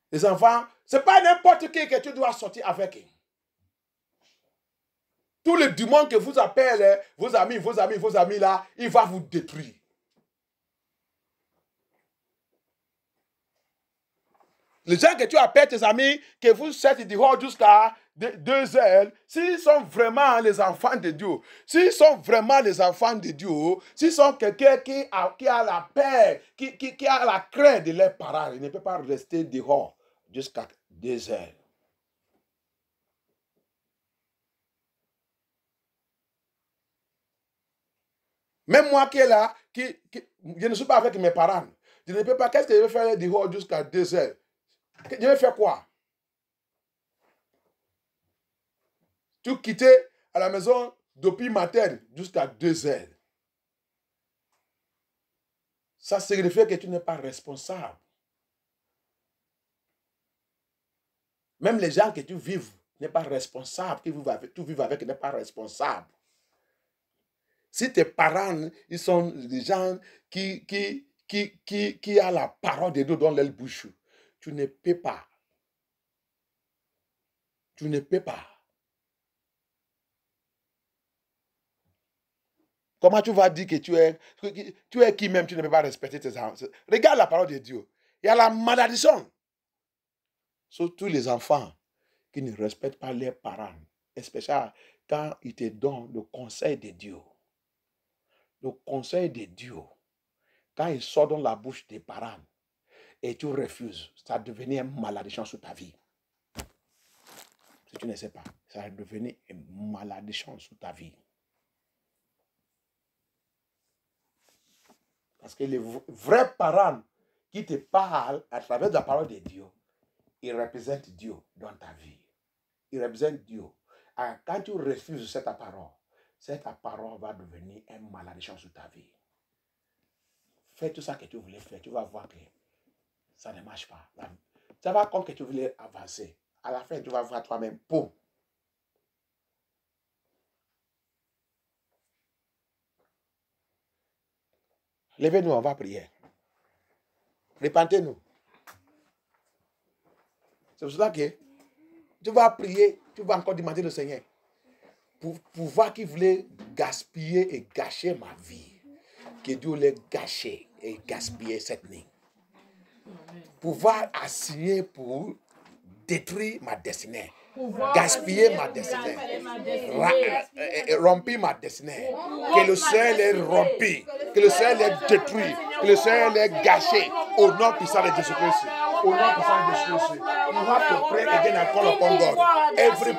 Les enfants, ce n'est pas n'importe qui que tu dois sortir avec. Tous les démons que vous appelez, vos amis là, il va vous détruire. Les gens que tu appelles tes amis, que vous êtes dehors jusqu'à 2 heures, s'ils sont vraiment les enfants de Dieu, s'ils sont quelqu'un qui a la peur, qui a la crainte de leurs parents, ils ne peuvent pas rester dehors jusqu'à 2 heures. Même moi qui est là, je ne suis pas avec mes parents, je ne peux pas, qu'est-ce que je vais faire dehors jusqu'à 2 heures? Je vais faire quoi? Tu quitter à la maison depuis matin jusqu'à 2 heures. Ça signifie que tu n'es pas responsable. Même les gens que tu vives n'est pas responsable. Tu vives avec n'est pas responsable. Si tes parents, ils sont des gens qui a la parole de Dieu dans leur bouche, tu ne peux pas. Tu ne peux pas. Comment tu vas dire que tu es qui même, tu ne peux pas respecter tes enfants? Regarde la parole de Dieu. Il y a la malédiction. Surtout les enfants qui ne respectent pas leurs parents. Especially quand ils te donnent le conseil de Dieu. Le conseil de Dieu. Quand il sort dans la bouche des parents et tu refuses, ça va devenir une malédiction sur ta vie. Si tu ne sais pas, ça va devenir une malédiction sur ta vie. Parce que les vrais parents qui te parlent à travers la parole de Dieu, ils représentent Dieu dans ta vie. Ils représentent Dieu. Alors, quand tu refuses cette parole va devenir une malédiction sur ta vie. Fais tout ça que tu voulais faire, tu vas voir que ça ne marche pas. Ça va comme que tu voulais avancer. À la fin, tu vas voir toi-même, boum. Levez-nous, on va prier. Répentez-nous. C'est pour cela que tu vas prier, tu vas encore demander au Seigneur pour voir qu'il voulait gaspiller et gâcher ma vie. Que Dieu l'ait gâché et gaspillé cette nuit. Pouvoir assigner pour détruire ma destinée. Gaspiller ma destinée. Rompre ma destinée. Que le Seigneur l'ait rompu. Que le Seigneur l'ait détruit. Que le Seigneur l'ait gâché. Au nom puissant de Jésus-Christ. Au nom puissant de Jésus-Christ. You have to pray again and call upon God. Every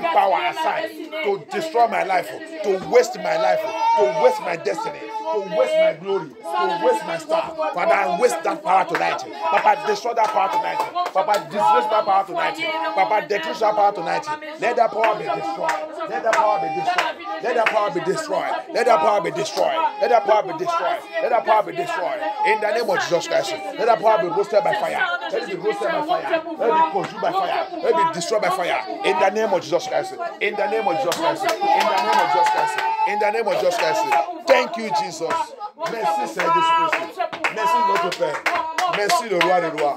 power assigned to destroy my life, to waste my life, to waste my destiny, to waste my glory, to waste my star. Father, I waste that power tonight. Papa, destroy that power tonight. Papa, disgrace that power tonight. Papa, decrease that power tonight. Let that power be destroyed. Let that power be destroyed. Let that power be destroyed. Let that power be destroyed. Let that power be destroyed. Let that power be destroyed. In the name of Jesus Christ. Let that power be roasted by fire. Let it be roasted by fire. Let it be consumed by fire. Let it be destroyed by fire. In the name of Jesus Christ. In the name of Jesus Christ. In the name of Jesus Christ. In the name of Jesus Christ. Thank you, Jesus. Merci, Seigneur Jésus-Christ. Merci, notre Père. Merci, le roi des rois.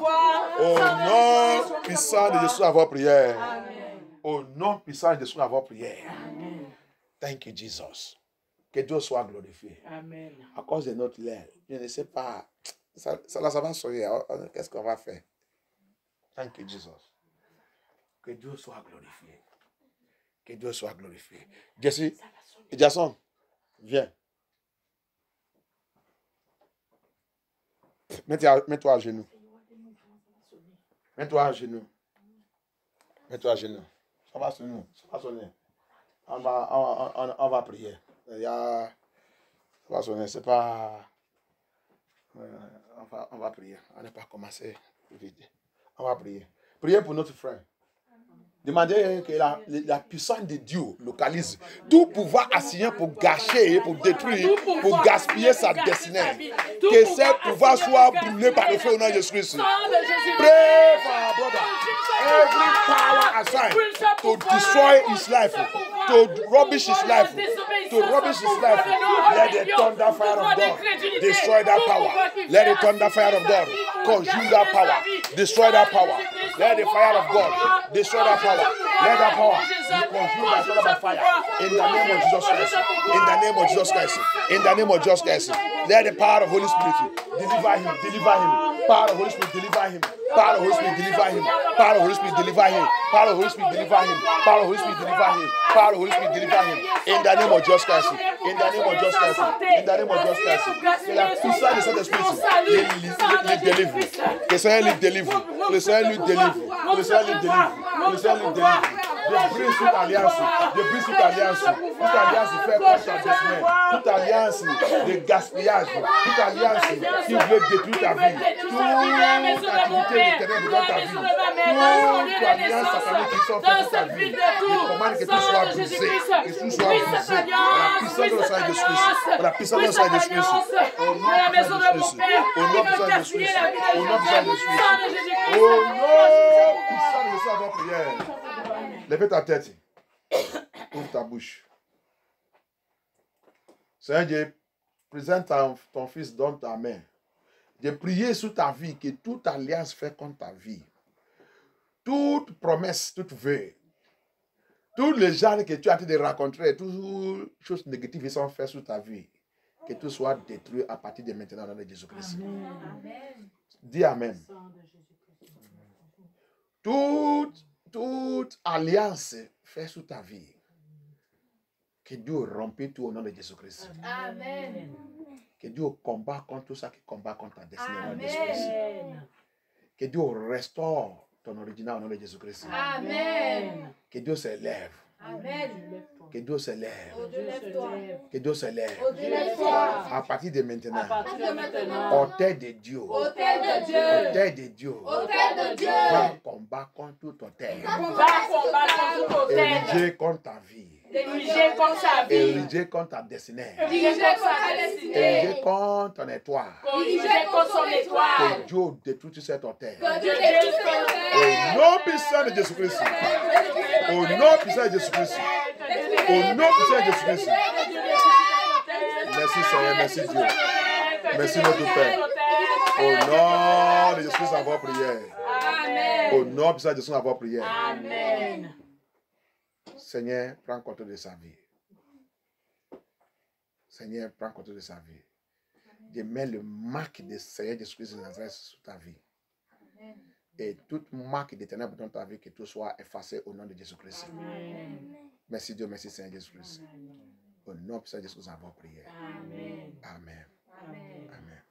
Au nom puissant de Jésus, à votre prière. Au nom puissant de Jésus, à votre prière. Thank you, Jesus. Que Dieu soit glorifié. Amen. À cause de notre lait, je ne sais pas. Ça va sonner. Qu'est-ce qu'on va faire? Thank you, Jesus. Que Dieu soit glorifié. Que Dieu soit glorifié. Jason, viens. Mets-toi à genoux. Mets-toi à genoux. Mets-toi à genoux. Ça va sonner. Ça va sonner. On va prier. Ça va sonner. C'est pas... On va prier. On n'est pas commencé vite. On va prier. Priez pour notre frère. Demandez que la puissance de Dieu localise tout pouvoir assigné pour gâcher, pour détruire, pour gaspiller sa destinée. Que ce pouvoir soit brûlé par le feu au nom de Jésus-Christ. Pray for our brother. Every power assigned to destroy his life, to rubbish his life, to rubbish his life, let the thunder fire of God destroy that power. Let the thunder fire of God consume that power. Destroy that power. Let the fire of God destroy that power. Let that power be consumed by fire. In the name of Jesus Christ. In the name of Jesus Christ. In the name of Jesus Christ. Let the power of Holy Spirit deliver him. Deliver him. Power of Holy Spirit deliver him. Power of Holy Spirit deliver him. Power of Holy Spirit deliver him. Power of Holy Spirit deliver him. Power of Holy Spirit deliver him. Power of Holy Spirit deliver him. In the name of Jesus Christ. In the name of Jesus Christ. In the name of Jesus Christ. Que la puissance de Saint-Esprit les délivre. Que le Seigneur les délivre. Que le Seigneur lui délivre. Que le Seigneur lui délivre. Que le Seigneur lui délivre. Je brise toute alliance. Je brise toute alliance. Toute alliance qui fait contre ta destinée. Toute alliance de gaspillage. Toute alliance qui veut détruire ta vie. Toute activité de ténèbres dans ta vie. Toute alliance satanique qui sont faites sur ta vie. Je commande que tout soit brisé. Que tout soit brisé. La puissance de Saint Jésus-Christ. La puissance de Saint Jésus-Christ. Au nom de Jésus-Christ. Au nom de Saint Jésus-Christ. Au nom de Saint Jésus-Christ. Au nom puissant de Jésus avant prière. Lève ta tête. Ouvre ta bouche. Seigneur Dieu, présente ton fils dans ta main. Je prie sur ta vie que toute alliance faite contre ta vie, toute promesse, toute vœu, tous les gens que tu as été de rencontrer, toutes choses négatives qui sont faites sur ta vie, que tout soit détruit à partir de maintenant dans le nom de Jésus-Christ. Dis Amen. Toute alliance faite sur ta vie, que Dieu rompe tout au nom de Jésus-Christ.
Amen.
Que Dieu combat contre tout ça qui combat contre ta destinée au nom de Jésus-Christ. Que Dieu restaure ton original au nom de Jésus-Christ.
Amen.
Que Dieu s'élève.
Amen.
Que Dieu s'élève.
Relève-toi.
Que Dieu s'élève.
Relève-toi.
À partir de maintenant.
À partir de maintenant.
Autel de Dieu.
Autel de Dieu.
Autel de Dieu.
Autel de Dieu.
Va combat contre tout autel.
Va combattre contre tout autel.
Érigé contre ta vie.
Érigé contre sa vie.
Érigé contre ta destinée.
Érigé contre sa destinée.
Érigé contre ton étoile.
Érigé contre son étoile.
Que Dieu détruit cet autel.
Que Dieu détruise cet autel.
Au nom puissant de Jésus-Christ. Au nom puissant de Jésus-Christ. Au nom puissant de Jésus-Christ. Merci Seigneur, merci Dieu. Merci notre Père. Au nom de Jésus-Christ, avoir prière.
Amen.
Au nom puissant de Jésus, avoir prière.
Amen.
Seigneur, prends contrôle de sa vie. Seigneur, prends contrôle de sa vie. Je mets le marque de Seigneur Jésus-Christ de Nazareth sur ta vie. Et toute marque de ténèbres dans ta vie, que tout soit effacé au nom de Jésus-Christ. Merci Dieu, merci Seigneur Jésus-Christ. Au nom de Seigneur Jésus-Christ, avoir prière.
Amen.
Amen.
Amen.
Amen.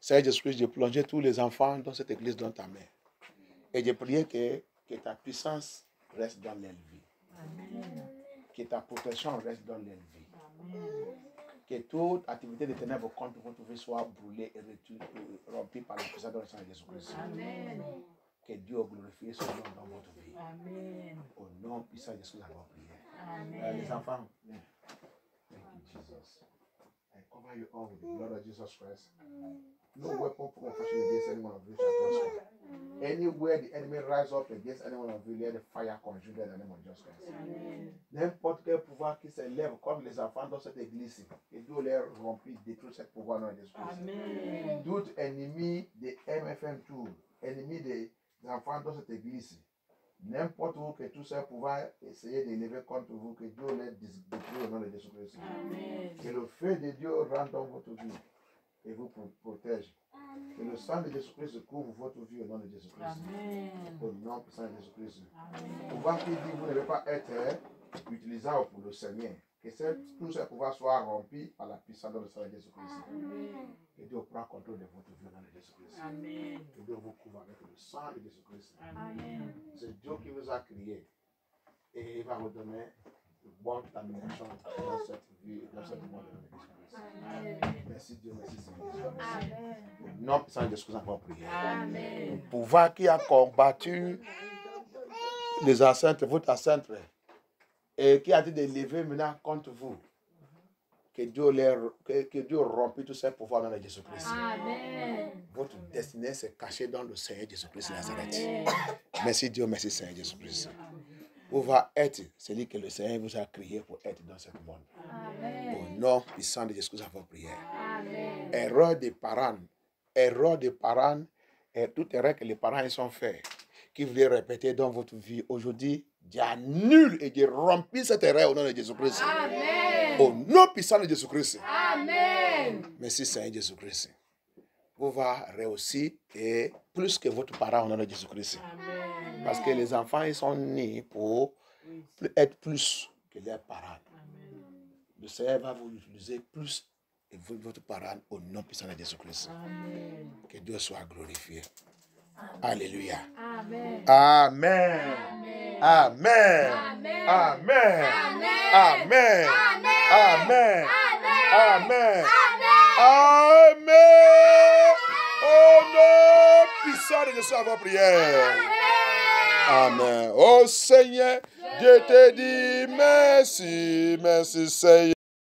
Seigneur Jésus-Christ, j'ai plongé tous les enfants dans cette église dans ta main. Et j'ai prié que ta puissance reste dans leur vie.
Amen.
Que ta protection reste dans leur vie.
Amen.
Que toute activité de ténèbres contre votre vie soit brûlée et rompue par la puissance de le Seigneur Jésus-Christ.
Amen.
Que Dieu glorifie son nom dans votre vie.
Amen.
Au nom puissant de Jésus, nous avons prié.
Amen.
Les enfants, viens. Thank you, Jesus. I cover you all with the blood of Jesus Christ. No weapon from fashion against anyone of you shall prosper. Anywhere the enemy rise up against anyone of you, let the fire consume them in the name of Jesus Christ. N'importe quel pouvoir qui s'élève contre les enfants dans cette église, et Dieu les remplit, détruit ce pouvoir dans Jésus Christ.
Amen.
Tout ennemi de MFM Tour, ennemi des enfants dans cette église, n'importe où que tous ces pouvoirs essayer d'élever contre vous, que Dieu les détruit au nom de Jésus Christ.
Amen.
Que le feu de Dieu rentre dans votre vie et vous protège. Que le sang de Jésus-Christ couvre votre vie au nom de Jésus-Christ.
Amen.
Au nom puissant de Jésus-Christ.
Amen.
Pouvoir qui dit que vous ne devez pas être utilisable pour le Seigneur. Que tous ces pouvoirs soient remplis par la puissance de le Seigneur Jésus-Christ. Que Dieu prenne contrôle de votre vie au nom de Jésus-Christ.
Amen.
Que Dieu vous couvre avec le sang de Jésus-Christ.
Amen.
C'est Dieu qui vous a créé. Et il va vous donner une bonne termination dans cette vie, dans cette monde de Jésus-Christ. Merci Dieu, merci Seigneur. Non, puissant de Jésus-Christ, on va prier.
Amen.
Le pouvoir qui a combattu les ancêtres, votre ancêtre, et qui a dit de lever maintenant contre vous, que Dieu rompe tous ces pouvoirs dans le Jésus-Christ.
Amen.
Votre destinée s'est cachée dans le Seigneur Jésus-Christ de Nazareth. Merci Dieu, merci Seigneur Jésus-Christ. Vous va être celui que le Seigneur vous a créé pour être dans ce monde.
Amen.
Au nom puissant de Jésus, nous avons prié.
Amen.
Erreur des parents et toute erreur que les parents ils ont fait, qui voulaient répéter dans votre vie aujourd'hui, Dieu annule et Dieu remplit cette erreur au nom de Jésus-Christ.
Amen.
Au nom puissant de Jésus-Christ.
Amen.
Merci Seigneur Jésus-Christ. Vous va réussir et plus que votre parent au nom de Jésus-Christ.
Amen.
Parce que les enfants ils sont nés pour être plus que leurs parents.
Amen.
Le Seigneur va vous utiliser plus que votre parent au nom puissant de Jésus-Christ.
Amen.
Que Dieu soit glorifié. Alléluia.
Amen.
Amen. Amen.
Amen.
Amen. Amen. Amen. Amen. Amen. Au nom puissant de Jésus, avant prière. Amen. Oh Seigneur, Dieu te dit merci, merci Seigneur.